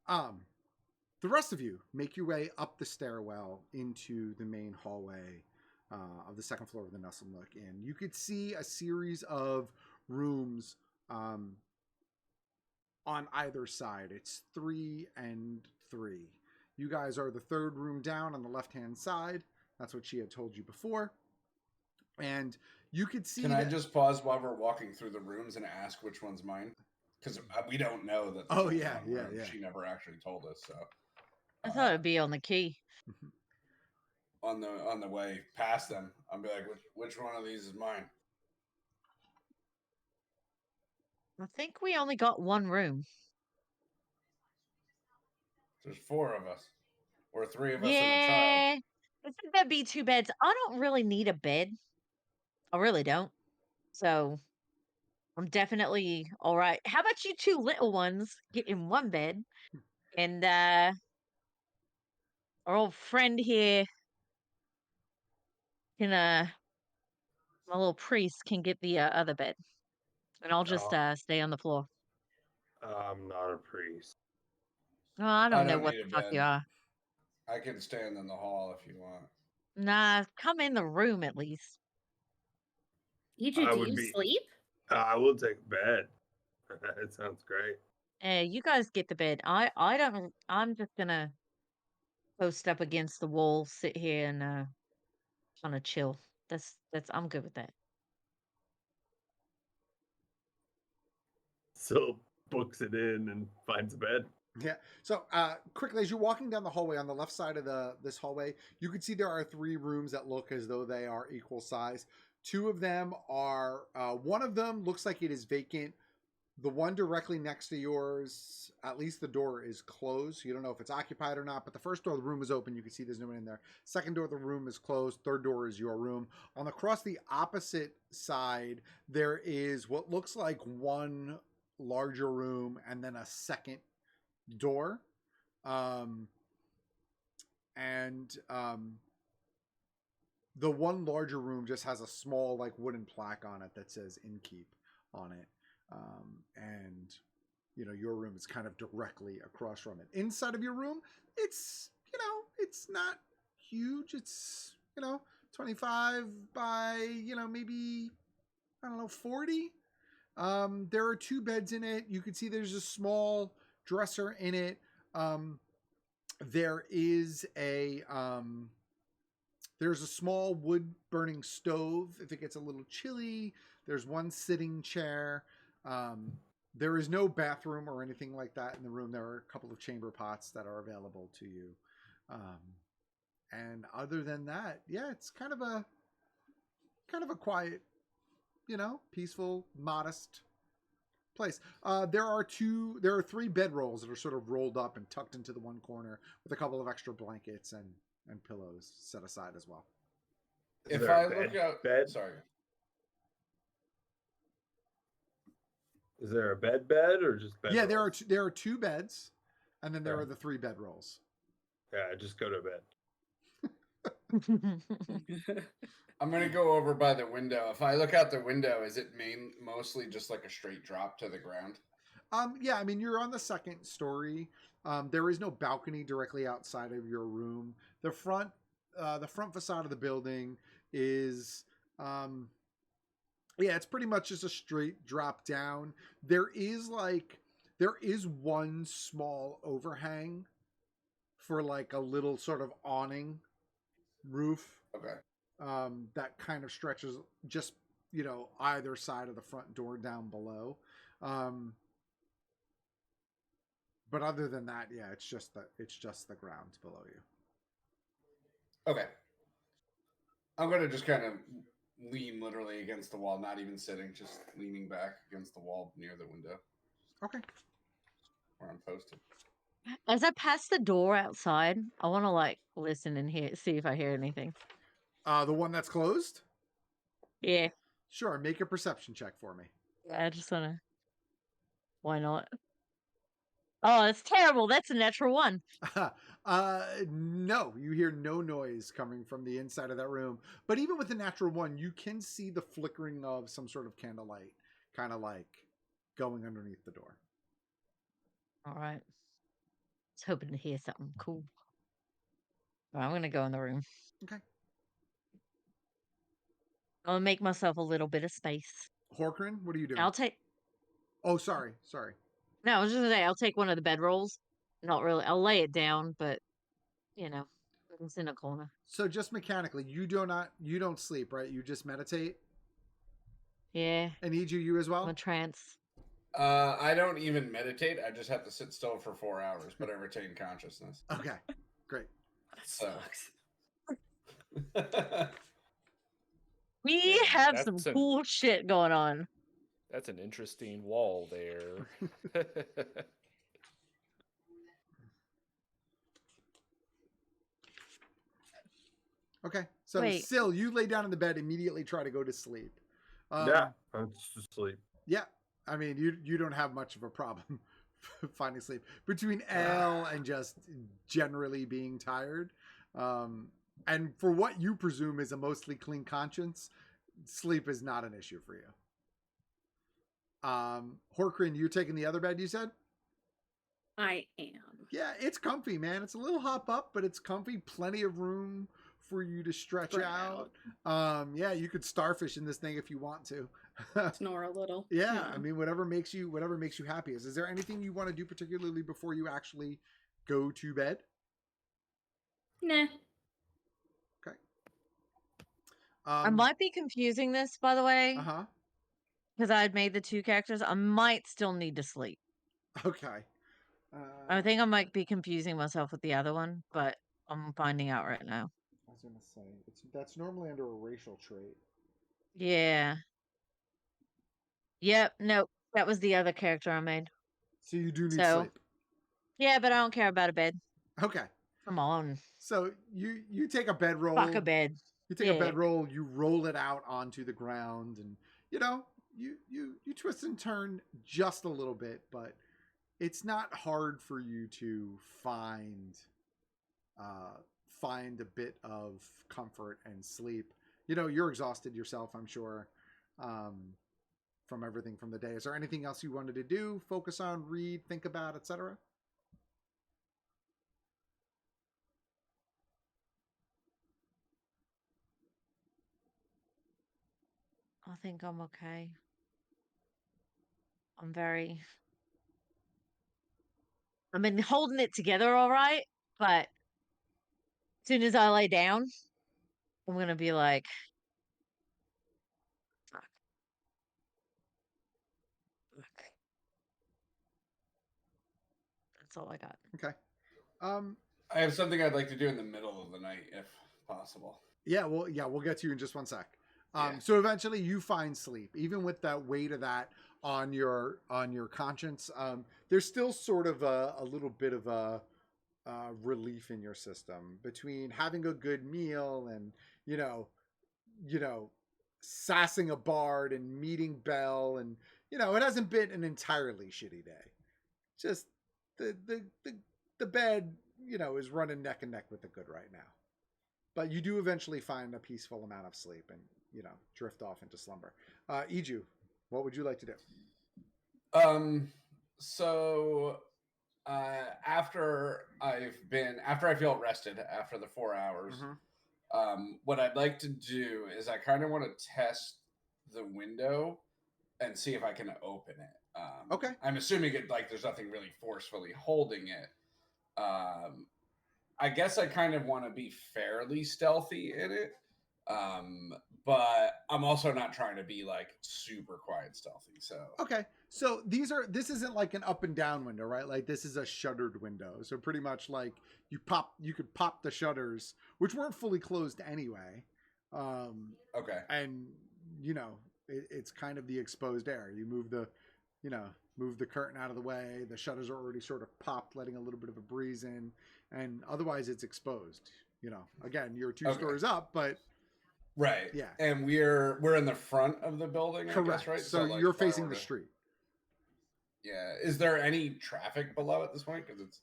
the rest of you make your way up the stairwell into the main hallway of the second floor of the Nestle Nook Inn. You could see a series of rooms on either side. It's 3 and 3. You guys are the third room down on the left-hand side. That's what she had told you before. And you could see... Can I just pause while we're walking through the rooms and ask which one's mine? Because we don't know that. Oh, yeah. She never actually told us, so... I thought it'd be on the key. On the way past them, I'll be like, which one of these is mine? I think we only got one room. There's 4 of us. Or 3 of us and a Yeah. child. I think that'd be 2 beds. I don't really need a bed. I really don't. So I'm definitely all right. How about you 2 little ones get in one bed? And our old friend here can my little priest can get the other bed. And I'll just stay on the floor. I'm not a priest. Oh, I don't know don't what need the a fuck bed. you are. I can stand in the hall if you want. Nah, come in the room at least. You I do would you be- sleep? I will take a bed. It sounds great. You guys get the bed. I don't. I'm just gonna post up against the wall, sit here, and kind of chill. That's. I'm good with that. So books it in and finds a bed. Yeah. So quickly, as you're walking down the hallway on the left side of this hallway, you can see there are 3 rooms that look as though they are equal size. 2 of them are one of them looks like it is vacant. The one directly next to yours, at least the door is closed. You don't know if it's occupied or not, but the first door of the room is open. You can see there's no one in there. Second door of the room is closed. Third door is your room. Across the opposite side, there is what looks like one larger room and then a second door. The one larger room just has a small like wooden plaque on it that says "Innkeep" on it. And your room is kind of directly across from it. Inside of your room, it's it's not huge. It's 25 by maybe, I don't know, 40. There are 2 beds in it. You can see there's a small dresser in it. There is there's a small wood burning stove if it gets a little chilly. There's one sitting chair. There is no bathroom or anything like that in the room. There are a couple of chamber pots that are available to you. And other than that, yeah, it's kind of a quiet, peaceful, modest place. There are 3 bedrolls that are sort of rolled up and tucked into the one corner with a couple of extra blankets and pillows set aside as well. If I look out, sorry. Is there a bed or just bed? Yeah, there are 2 beds, and then there are the 3 bedrolls. Yeah, just go to bed. I'm gonna go over by the window. If I look out the window, is it mostly just like a straight drop to the ground? Yeah, I mean you're on the second story. There is no balcony directly outside of your room. The front facade of the building is it's pretty much just a straight drop down. There is one small overhang for like a little sort of awning roof. Okay. That kind of stretches just either side of the front door down below. But other than that, yeah, it's just the ground below you. Okay. I'm gonna just kind of lean literally against the wall, not even sitting, just leaning back against the wall near the window. Okay. Where I'm posted. As I pass the door outside, I want to like listen and see if I hear anything. The one that's closed? Yeah. Sure. Make a perception check for me. I just want to. Why not? Oh, that's terrible. That's a natural 1. No, you hear no noise coming from the inside of that room. But even with the natural 1, you can see the flickering of some sort of candlelight, kind of like going underneath the door. All right. I was hoping to hear something cool. Well, I'm going to go in the room. Okay. I'll make myself a little bit of space. Horkran, what are you doing? I'll take. Oh, sorry. No, I was just going to say, I'll take one of the bedrolls. Not really. I'll lay it down, but, it's in a corner. So just mechanically, you don't sleep, right? You just meditate? Yeah. And you as well? I'm a trance. I don't even meditate. I just have to sit still for 4 hours, but I retain consciousness. Okay, great. That sucks. We Yeah, have that's some cool shit going on. That's an interesting wall there. Okay, so Wait. Syl, you lay down in the bed, immediately try to go to sleep. Yeah, I'm just asleep. Yeah, I mean you don't have much of a problem finding sleep between L and just generally being tired. And for what you presume is a mostly clean conscience, sleep is not an issue for you. Horkran, you're taking the other bed, you said? I am. Yeah, it's comfy, man. It's a little hop up, but it's comfy. Plenty of room for you to stretch out. Yeah, you could starfish in this thing if you want to. Snore a little. Yeah, I mean, whatever makes you happy. Is there anything you want to do particularly before you actually go to bed? Nah. Okay. I might be confusing this, by the way, Uh-huh. because I had made the 2 characters. I might still need to sleep. Okay. I think I might be confusing myself with the other one, but I'm finding out right now. I was gonna say that's normally under a racial trait. Yeah. Yep. Nope. That was the other character I made. So you do need So, sleep. yeah, but I don't care about a bed. Okay. Come on. So you take a bedroll. Fuck a bed. You take a Yeah. bedroll, you roll it out onto the ground, and you know you twist and turn just a little bit, but it's not hard for you to find a bit of comfort and sleep. You know, you're exhausted yourself, I'm sure, from everything from the day. Is there anything else you wanted to do? Focus on, read, think about, etc.? I think I'm okay. I've been holding it together all right, but as soon as I lay down, I'm gonna be like, fuck. Fuck. That's all I got. Okay. I have something I'd like to do in the middle of the night, if possible. Yeah, we'll get to you in just one sec. Yeah. So eventually you find sleep, even with that weight of that on your conscience. There's still sort of a little bit of a relief in your system between having a good meal and you know, sassing a bard and meeting Belle, and it hasn't been an entirely shitty day. Just the bed, is running neck and neck with the good right now. But you do eventually find a peaceful amount of sleep and, drift off into slumber. Iju, what would you like to do? So after I feel rested after the 4 hours, what I'd like to do is I kind of want to test the window and see if I can open it. Okay. I'm assuming there's nothing really forcefully holding it. I guess I kind of want to be fairly stealthy in it. But I'm also not trying to be super quiet stealthy. So okay. So this isn't like an up and down window, right? Like this is a shuttered window. So pretty much like you could pop the shutters, which weren't fully closed anyway. Okay. And it's kind of the exposed air. You move the curtain out of the way. The shutters are already sort of popped, letting a little bit of a breeze in, and otherwise it's exposed. Again, you're two stories up, but right. Yeah. And we're in the front of the building, correct. I guess, right? So you're facing the street. Yeah. Is there any traffic below at this point? Because it's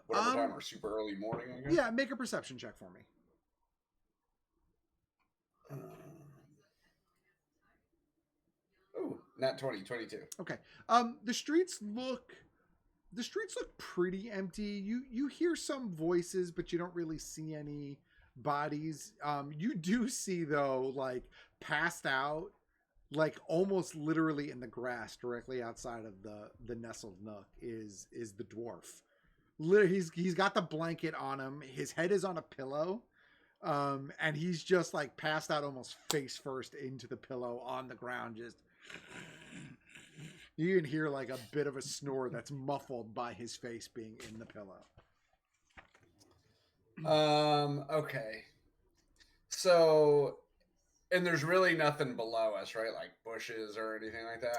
whatever time or super early morning, I guess. Yeah, make a perception check for me. Not 20, 22. Okay. The streets look pretty empty. You hear some voices, but you don't really see any bodies. You do see though, like passed out, like almost literally in the grass directly outside of the nestled nook is the dwarf. Literally, he's got the blanket on him. His head is on a pillow. And he's just like passed out almost face first into the pillow on the ground. Just you can hear like a bit of a snore that's muffled by his face being in the pillow. Okay. So, and there's really nothing below us, right? Like bushes or anything like that.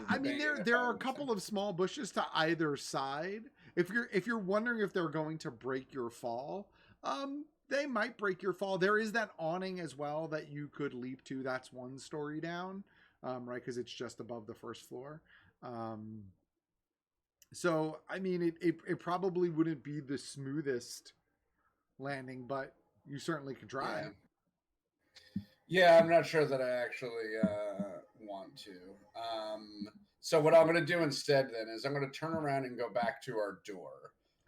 I mean there are a couple of small bushes to either side. If you're wondering if they're going to break your fall, they might break your fall. There is that awning as well that you could leap to. That's one story down, right? Because it's just above the first floor. So I mean, it probably wouldn't be the smoothest landing, but you certainly could try. Yeah, I'm not sure that I actually want to. So what I'm going to do instead then is I'm going to turn around and go back to our door.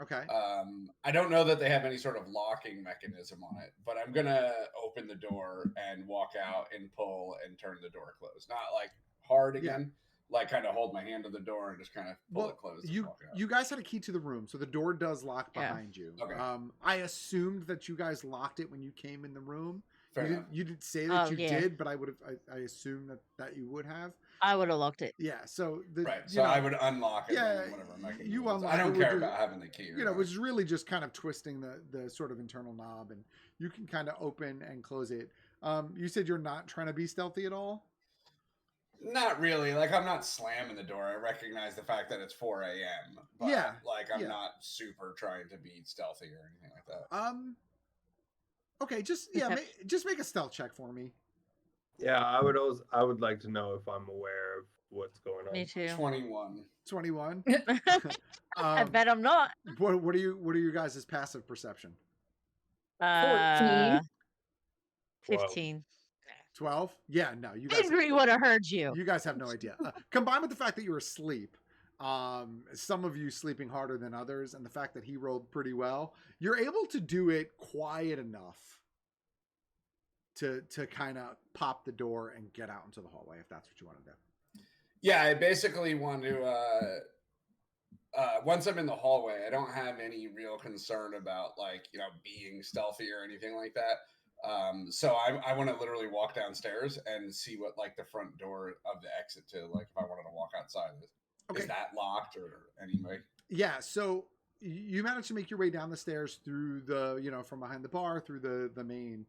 Okay. I don't know that they have any sort of locking mechanism on it, but I'm going to open the door and walk out and pull and turn the door closed. Not like hard again, like kind of hold my hand to the door and just kind of pull it closed. And walk out. You guys had a key to the room, so the door does lock behind you. Okay. I assumed that you guys locked it when you came in the room. Fair enough. You didn't say that Oh, you yeah. did, but I assume that you would have. I would have locked it. Yeah. So the Right. you So know, I would unlock it. yeah, in whatever mechanism you it is. unlock I it, don't which care is- about having the key. Or you know, not. which is really just kind of twisting the sort of internal knob, and you can kind of open and close it. You said you're not trying to be stealthy at all. Not really. Like I'm not slamming the door. I recognize the fact that it's 4 a.m. But Yeah, like I'm yeah. not super trying to be stealthy or anything like that. Okay, just just make a stealth check for me. Yeah, I would like to know if I'm aware of what's going on. Me too. 21. 21. I bet I'm not. What are you guys' passive perception? 14. 15. 12? Yeah, no, you guys Angry would have heard you. you guys have no idea. Combined with the fact that you were asleep, some of you sleeping harder than others, and the fact that he rolled pretty well, you're able to do it quiet enough to kind of pop the door and get out into the hallway if that's what you want to do. Yeah, I basically want to. Once I'm in the hallway, I don't have any real concern about being stealthy or anything like that. So I want to literally walk downstairs and see what the front door of the exit to if I wanted to walk outside. Okay. Is that locked or anyway? Yeah, so you managed to make your way down the stairs through the, from behind the bar through the main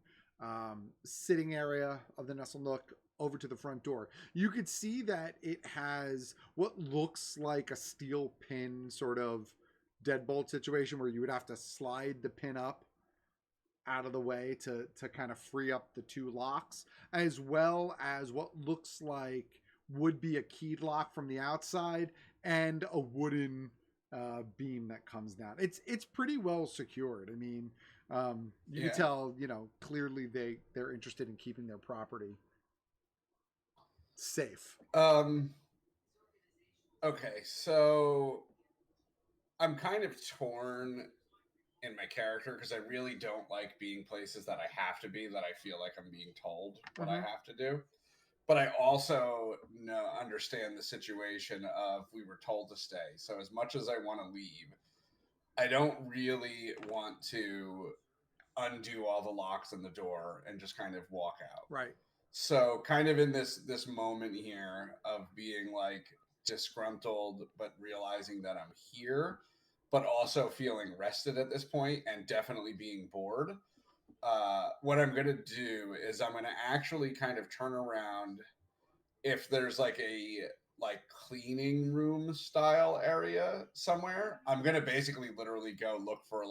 sitting area of the Nestle Nook over to the front door. You could see that it has what looks like a steel pin sort of deadbolt situation where you would have to slide the pin up out of the way to kind of free up the two locks, as well as what looks like would be a keyed lock from the outside and a wooden beam that comes down. It's pretty well secured. I mean, you can tell, clearly they're interested in keeping their property safe. Okay, so I'm kind of torn in my character because I really don't like being places that I have to be, that I feel like I'm being told what I have to do. But I also understand the situation of we were told to stay. So as much as I want to leave, I don't really want to undo all the locks in the door and just kind of walk out. Right. So kind of in this moment here of being disgruntled, but realizing that I'm here, but also feeling rested at this point and definitely being bored. What I'm going to do is I'm going to actually kind of turn around. If there's a cleaning room style area somewhere, I'm going to basically literally go look for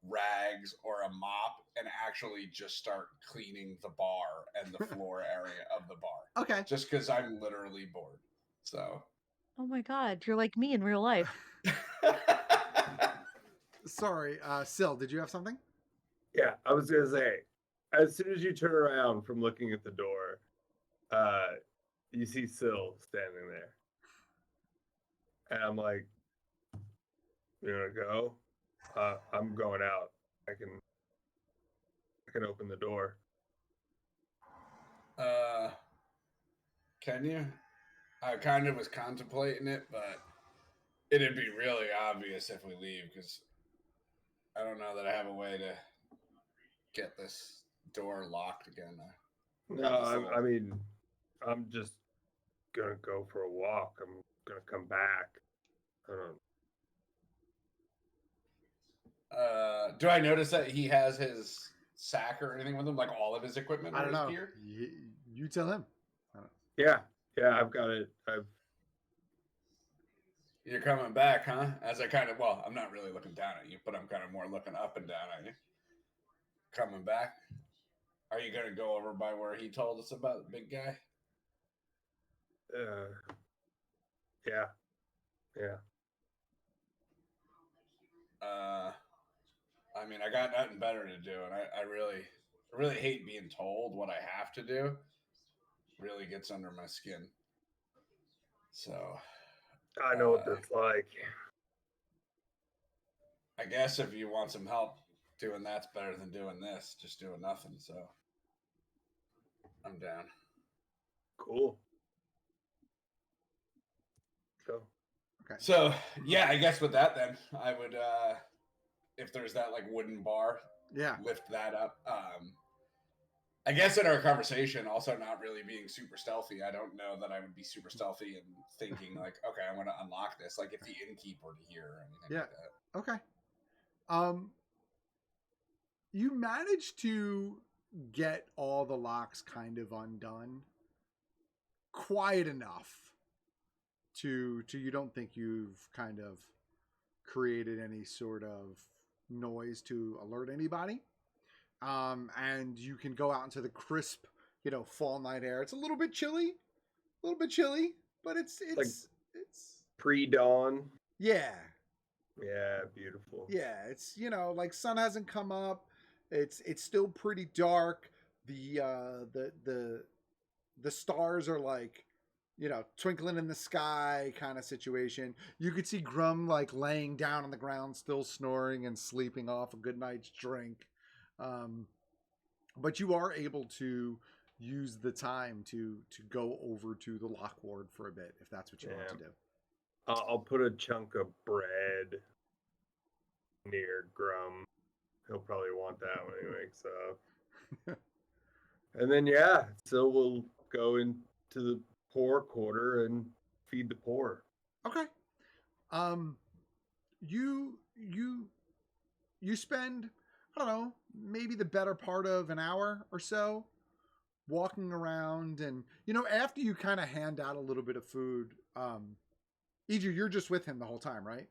rags or a mop and actually just start cleaning the bar and the floor area of the bar. Okay. Just because I'm literally bored. So. Oh my god, you're like me in real life. Sorry, Syl, did you have something? Yeah, I was gonna say, as soon as you turn around from looking at the door, you see Syl standing there, and I'm like, "You wanna go? I'm going out. I can open the door." Can you? I kind of was contemplating it, but it'd be really obvious if we leave because I don't know that I have a way to get this door locked again. No, I mean, I'm just gonna go for a walk. I'm gonna come back. I don't. Do I notice that he has his sack or anything with him, like all of his equipment? I don't or his know. Gear? You tell him. Yeah, I've got it. You're coming back, huh? As I I'm not really looking down at you, but I'm kind of more looking up and down at you. Coming back? Are you gonna go over by where he told us about the big guy? Yeah. I mean, I got nothing better to do, and I really hate being told what I have to do. Really gets under my skin. So I know what that's like. I guess if you want some help doing that's better than doing this, just doing nothing. So I'm down. Cool. Go. Okay. So yeah, I guess with that then I would if there's that wooden bar, Yeah. lift that up. I guess in our conversation, also not really being super stealthy, I don't know that I would be super stealthy and thinking like, okay, I want to unlock this. Like if the innkeep were to hear or anything Yeah. like that. Okay. You managed to get all the locks kind of undone quiet enough to you don't think you've kind of created any sort of noise to alert anybody. And you can go out into the crisp, fall night air. It's a little bit chilly, but it's Pre-dawn. yeah. Yeah, beautiful. Yeah, it's like sun hasn't come up. It's still pretty dark. The stars are like twinkling in the sky kind of situation. You could see Grum like laying down on the ground, still snoring and sleeping off a good night's drink. But you are able to use the time to go over to the lock ward for a bit if that's what you want to do. I'll put a chunk of bread near Grum. He'll probably want that one anyway. So, and then so we'll go into the poor quarter and feed the poor. Okay. You spend, I don't know, maybe the better part of an hour or so walking around, and after you kind of hand out a little bit of food, Idru, you're just with him the whole time, right?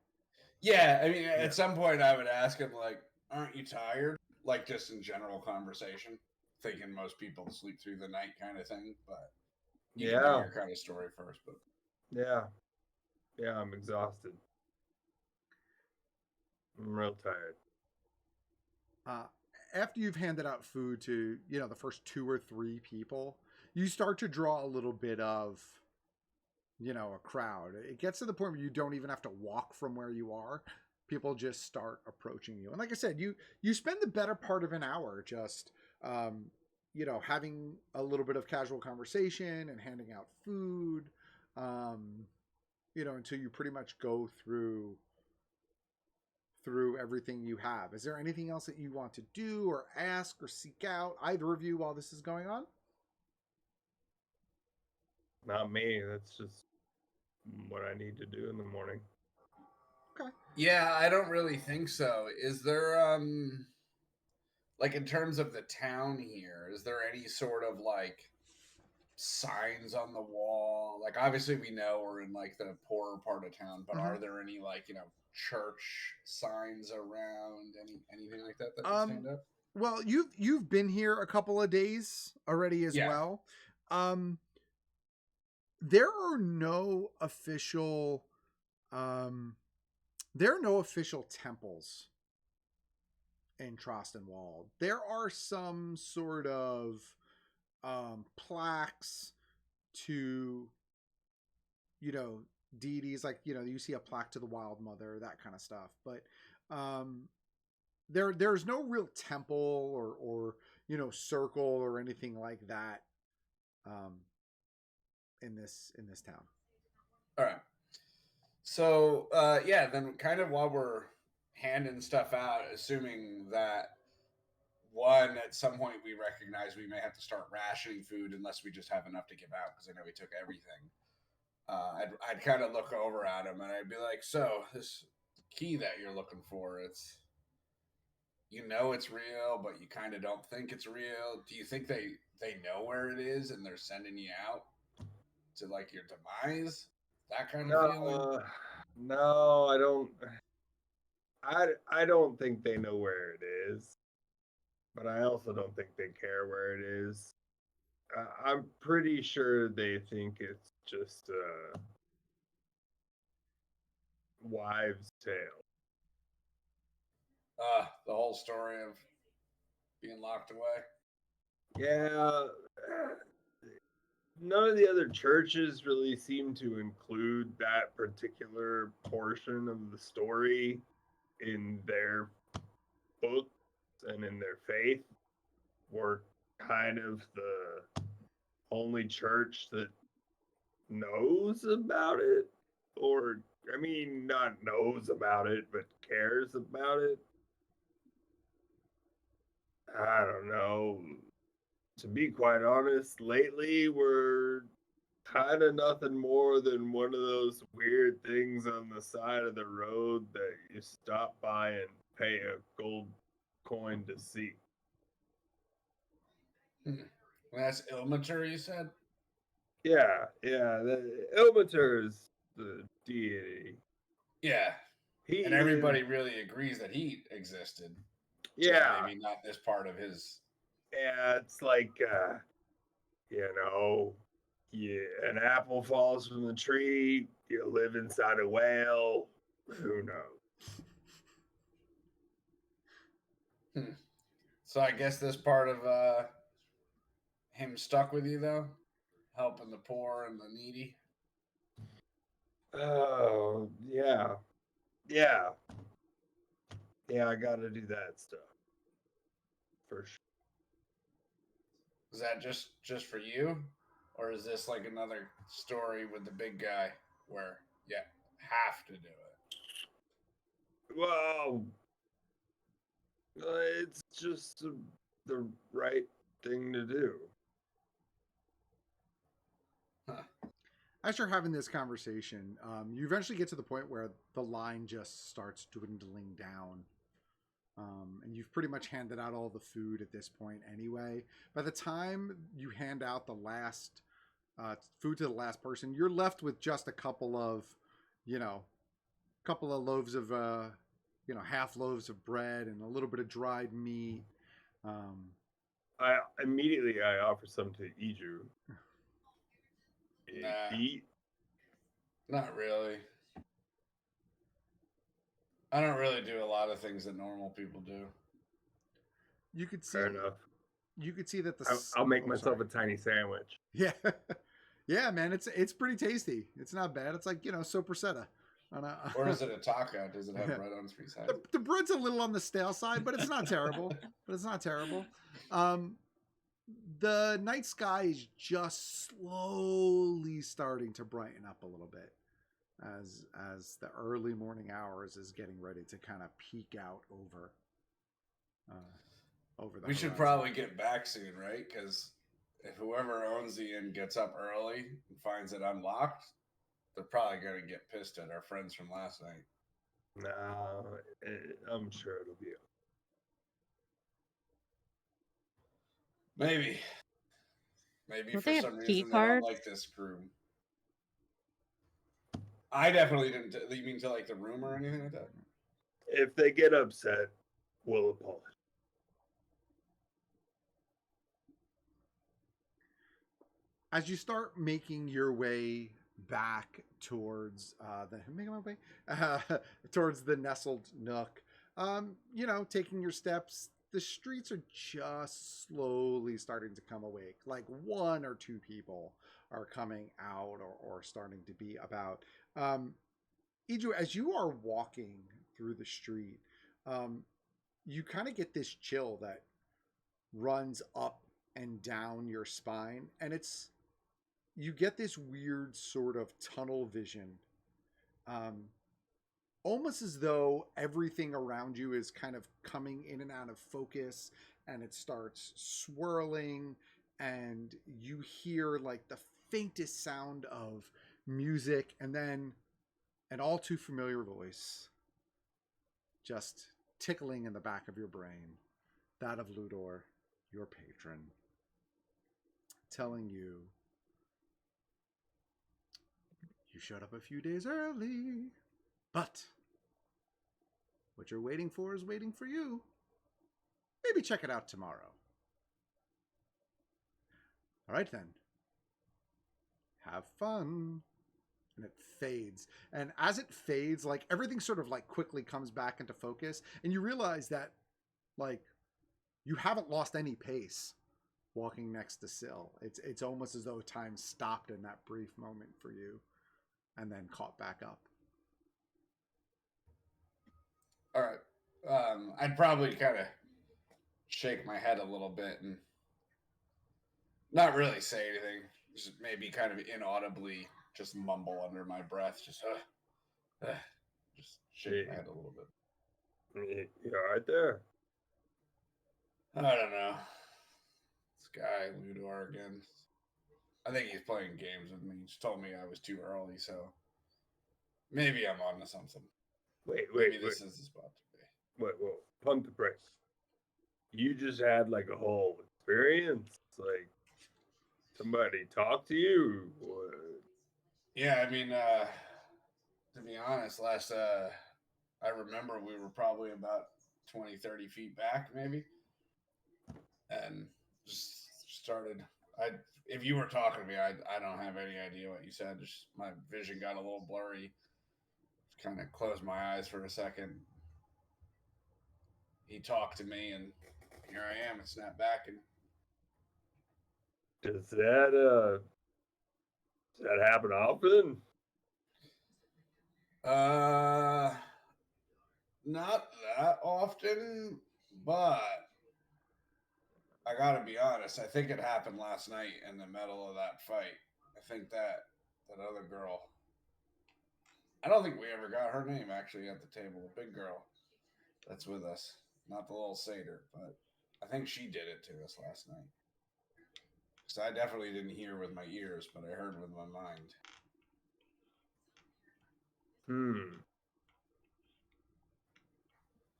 Yeah, I mean, at some point I would ask him like, "Aren't you tired?" Like just in general conversation, thinking most people sleep through the night kind of thing. But you can do your kind of story first. But yeah, I'm exhausted. I'm real tired. After you've handed out food to the first 2 or 3 people, you start to draw a little bit of a crowd. It gets to the point where you don't even have to walk from where you are. People just start approaching you. And like I said, you spend the better part of an hour just having a little bit of casual conversation and handing out food, until you pretty much go through everything you have. Is there anything else that you want to do or ask or seek out, either of you, while this is going on? Not me. That's just what I need to do in the morning. Okay. Yeah, I don't really think so. Is there like in terms of the town here, is there any sort of like signs on the wall? Like obviously we know we're in like the poorer part of town, but are there any like, church signs around, anything like that would stand up? Well, you've been here a couple of days already as well. There are no official temples in Trostenwald. There are some sort of plaques to deities, like you see a plaque to the Wild Mother, that kind of stuff, but there's no real temple or circle or anything like that in this town. All right. So then kind of while we're handing stuff out, assuming that one, at some point we recognize we may have to start rationing food unless we just have enough to give out, because I know we took everything. I'd kind of look over at him and I'd be like, so this key that you're looking for, it's real, but you kind of don't think it's real. Do you think they know where it is and they're sending you out to like your demise? That kind of feeling? No, I don't. I don't think they know where it is, but I also don't think they care where it is. I'm pretty sure they think it's just a wives' tale. The whole story of being locked away. Yeah. None of the other churches really seem to include that particular portion of the story in their books and in their faith. We're kind of the only church that knows about it, or I mean, not knows about it, but cares about it. I don't know. to be quite honest, lately we're kind of nothing more than one of those weird things on the side of the road that you stop by and pay a gold coin to see. That's Ilmater, you said? Yeah, the Ilmater is the deity. Yeah. He And everybody really agrees that he existed. yeah, Maybe not this part of his. yeah, it's like an apple falls from the tree, you live inside a whale. Who knows? So I guess this part of him stuck with you though, helping the poor and the needy. Oh yeah. I gotta do that stuff for sure. Is that just for you, or is this like another story with the big guy where you have to do it? Well, it's just the right thing to do. As you're having this conversation, you eventually get to the point where the line just starts dwindling down. And you've pretty much handed out all the food at this point anyway. By the time you hand out the last food to the last person, you're left with just a couple of loaves of, half loaves of bread and a little bit of dried meat. I offer some to Iju. Nah. Eat? Not really. I don't really do a lot of things that normal people do. You could see. Fair enough. You could see that I'll make myself a tiny sandwich. Yeah, yeah, man. It's pretty tasty. It's not bad. It's like sopressata. Or is it a taco? Does it have bread on 3 sides? The bread's a little on the stale side, but it's not terrible. The night sky is just slowly starting to brighten up a little bit as the early morning hours is getting ready to kind of peek out over the We should horizon. probably get back soon, right? Because if whoever owns the inn gets up early and finds it unlocked, they're probably going to get pissed at our friends from last night. No, I'm sure it'll be. Maybe Don't for they have some key reason they don't cards? like this crew. I definitely didn't. You mean to like the room or anything like that? If they get upset, we'll apologize. As you start making your way back towards towards the nestled nook, taking your steps, the streets are just slowly starting to come awake. Like 1 or 2 people are coming out or starting to be about. Idru, as you are walking through the street, you kind of get this chill that runs up and down your spine, and you get this weird sort of tunnel vision, almost as though everything around you is kind of coming in and out of focus, and it starts swirling, and you hear like the faintest sound of music, and then an all too familiar voice just tickling in the back of your brain, that of Ludor, your patron, telling you showed up a few days early, but what you're waiting for is waiting for you. Maybe check it out tomorrow. All right then. Have fun. And it fades. And as it fades, like everything sort of like quickly comes back into focus, and you realize that like you haven't lost any pace walking next to Syl. It's almost as though time stopped in that brief moment for you and then caught back up. All right. I'd probably kind of shake my head a little bit and not really say anything. Just maybe kind of inaudibly just mumble under my breath. Just shake my head a little bit. You all right there? I don't know. It's guy, Ludor, again. I think he's playing games with me. He just told me I was too early, so maybe I'm on to something. Wait. Maybe this is the spot to be. Wait. Pump the brakes. You just had like a whole experience, like somebody talk to you. What? Yeah, I mean, to be honest, I remember we were probably about 20, 30 feet back, maybe, and just started. If you were talking to me, I don't have any idea what you said. Just my vision got a little blurry. Kind of closed my eyes for a second. He talked to me, and here I am. And snapped back, and Does that happen often? Not that often, but I gotta be honest. I think it happened last night in the middle of that fight. I think that other girl. I don't think we ever got her name actually at the table. The big girl that's with us, not the little satyr, but I think she did it to us last night. So I definitely didn't hear with my ears, but I heard with my mind.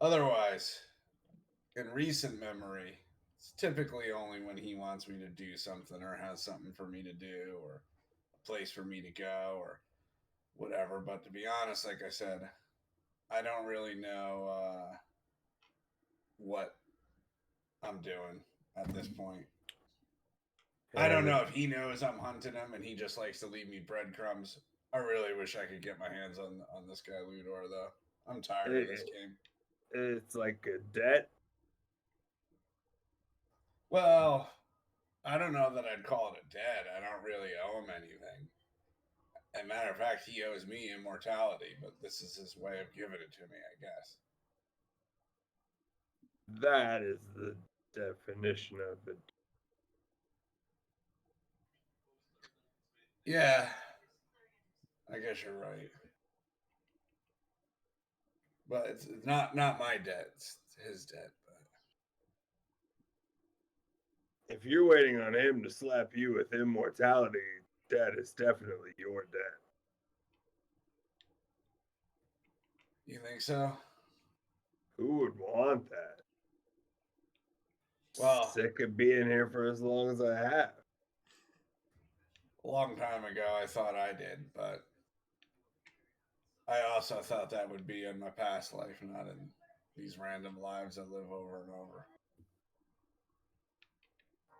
Otherwise, in recent memory, it's typically only when he wants me to do something or has something for me to do or a place for me to go or whatever. But to be honest, like I said, I don't really know what I'm doing at this point. I don't know if he knows I'm hunting him and he just likes to leave me breadcrumbs. I really wish I could get my hands on this guy Ludor, though. I'm tired of this game. It's like a debt. Well, I don't know that I'd call it a debt. I don't really owe him anything. As a matter of fact, he owes me immortality, but this is his way of giving it to me, I guess. That is the definition of it. Yeah, I guess you're right. But it's not my debt; it's his debt. But If you're waiting on him to slap you with immortality, that is definitely your debt. You think so? Who would want that? Well, Sick of being here for as long as I have. a long time ago, I thought I did, but I also thought that would be in my past life, not in these random lives I live over and over.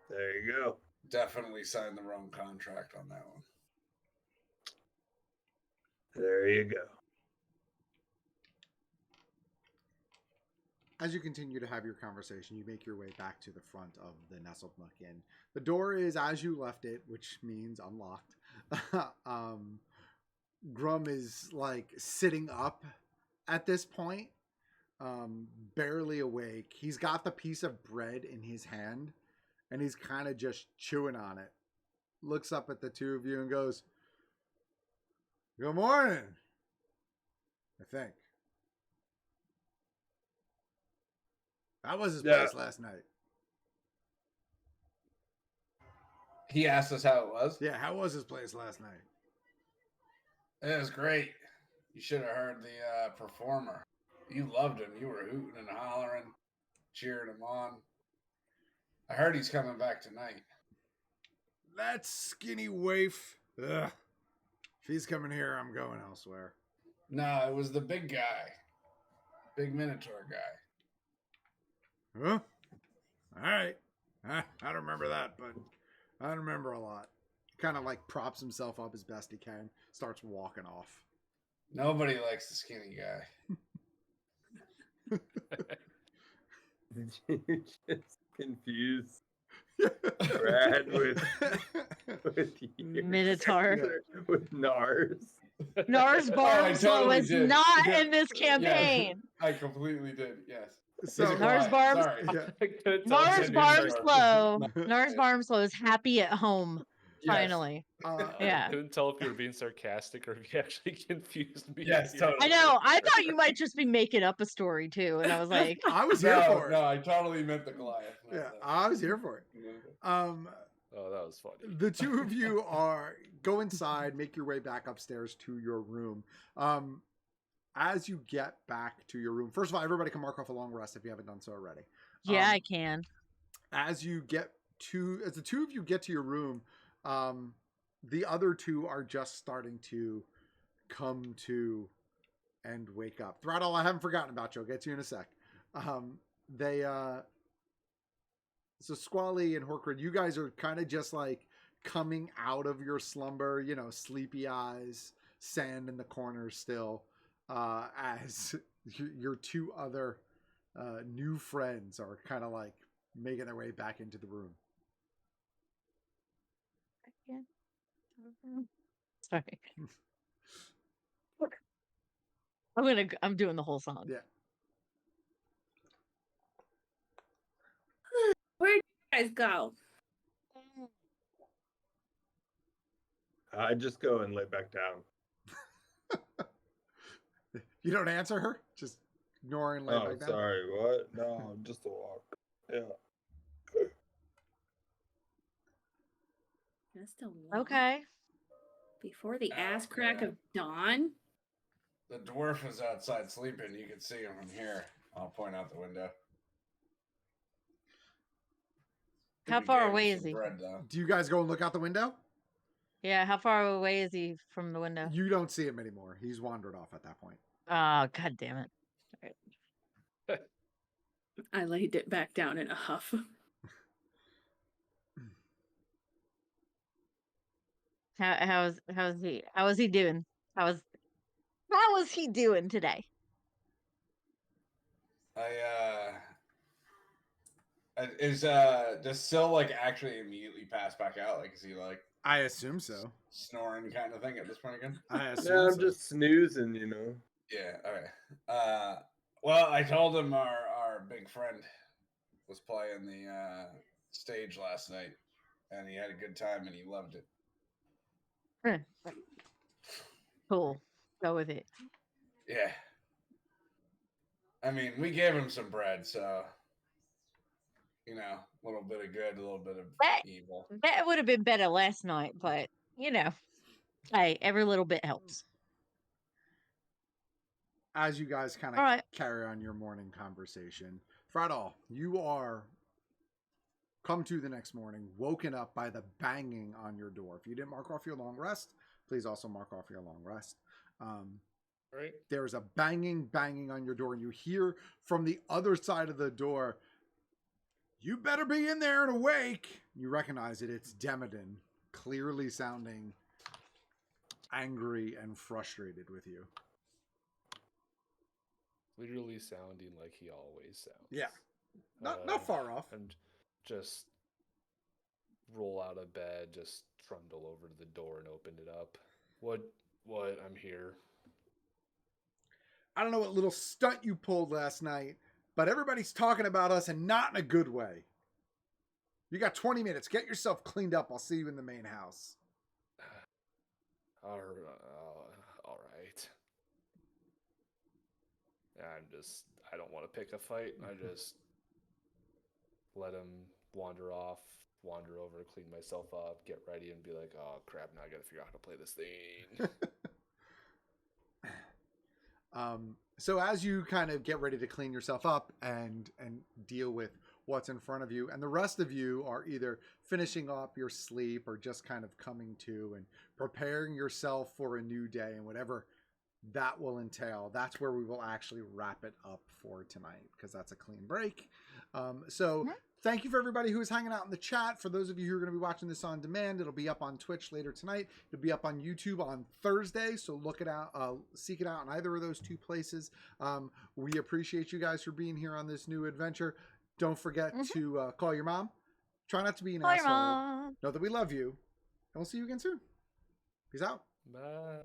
There you go. Definitely signed the wrong contract on that one. There you go. As you continue to have your conversation, you make your way back to the front of the Nestled Nook Inn. The door is as you left it, which means unlocked. Grum is like sitting up at this point, barely awake. He's got the piece of bread in his hand and he's kind of just chewing on it. Looks up at the two of you and goes, "Good morning," I think. That was his place last night. He asked us how it was. Yeah, how was his place last night? It was great. You should have heard the performer. You loved him. You were hooting and hollering, cheering him on. I heard he's coming back tonight. That skinny waif. Ugh. If he's coming here, I'm going elsewhere. No, it was the big guy. Big Minotaur guy. Huh? All right. I don't remember that, but I remember a lot. Kind of like props himself up as best he can, starts walking off. Nobody likes the skinny guy. Did you just confuse Brad with Minotaur. with Nars? Nars Barmslow totally is did. not Yeah. in this campaign. Yeah, I completely did, yes. So, Nars Barms- Sorry. Nars Barmslow is happy at home. Yes. Finally. Yeah. I couldn't tell if you were being sarcastic or if you actually confused me. Yes, here. totally. I know. I thought you might just be making up a story too, and I was like, I was here No, for it. no, I totally meant the Goliath. not Yeah, the- I was here for it. Oh, that was funny. The two of you are go inside, make your way back upstairs to your room. As you get back to your room, first of all, everybody can mark off a long rest if you haven't done so already. "Yeah, I can." As the two of you get to your room, the other two are just starting to come to and wake up. Throttle, I haven't forgotten about you. I'll get to you in a sec. So Squally and Horkrid, you guys are kind of just like coming out of your slumber, you know, sleepy eyes, sand in the corners still, as your two other new friends are kind of like making their way back into the room. Sorry. I'm doing the whole song. Yeah. Where'd you guys go? I just go and lay back down. You don't answer her? Just ignore and lay Oh, back down? sorry. What? No, just a walk. Yeah. Just a walk Okay. before the ass crack of dawn. The dwarf is outside sleeping. You can see him from here. I'll point out the window. How We far gave him away some is he? bread, though. Do you guys go and look out the window? Yeah, how far away is he from the window? You don't see him anymore. He's wandered off at that point. Oh, god damn it. I laid it back down in a huff. How is he doing? How is he doing today? Does Syl like actually immediately pass back out? Like, is he like I assume so. snoring kind of thing at this point again? I assume Yeah, I'm so. just snoozing, you know. Yeah. Okay. Well, I told him our big friend was playing the stage last night, and he had a good time and he loved it. Cool. Go with it. Yeah. I mean, we gave him some bread, so you know, a little bit of good, a little bit of evil. That would have been better last night, but you know, hey, every little bit helps. As you guys kind of All right. carry on your morning conversation, Fradal, you are come to the next morning, woken up by the banging on your door. If you didn't mark off your long rest, please also mark off your long rest. Right. There's a banging on your door, and you hear from the other side of the door, "You better be in there and awake." You recognize it. It's Demodin, clearly sounding angry and frustrated with you. Literally sounding like he always sounds. Yeah. Not far off. And just roll out of bed, just trundle over to the door and open it up. What? I'm here. I don't know what little stunt you pulled last night, but everybody's talking about us and not in a good way. You got 20 minutes. Get yourself cleaned up. I'll see you in the main house. All right. I don't want to pick a fight. I just let him wander off, wander over, clean myself up, get ready, and be like, oh crap, now I gotta figure out how to play this thing. So as you kind of get ready to clean yourself up and deal with what's in front of you, and the rest of you are either finishing up your sleep or just kind of coming to and preparing yourself for a new day and whatever that will entail, that's where we will actually wrap it up for tonight, because that's a clean break. Thank you for everybody who is hanging out in the chat. For those of you who are going to be watching this on demand, it'll be up on Twitch later tonight. It'll be up on YouTube on Thursday, so look it out, seek it out in either of those two places. We appreciate you guys for being here on this new adventure. Don't forget to call your mom. Try not to be an Call your asshole. mom. Know that we love you, and we'll see you again soon. Peace out. Bye.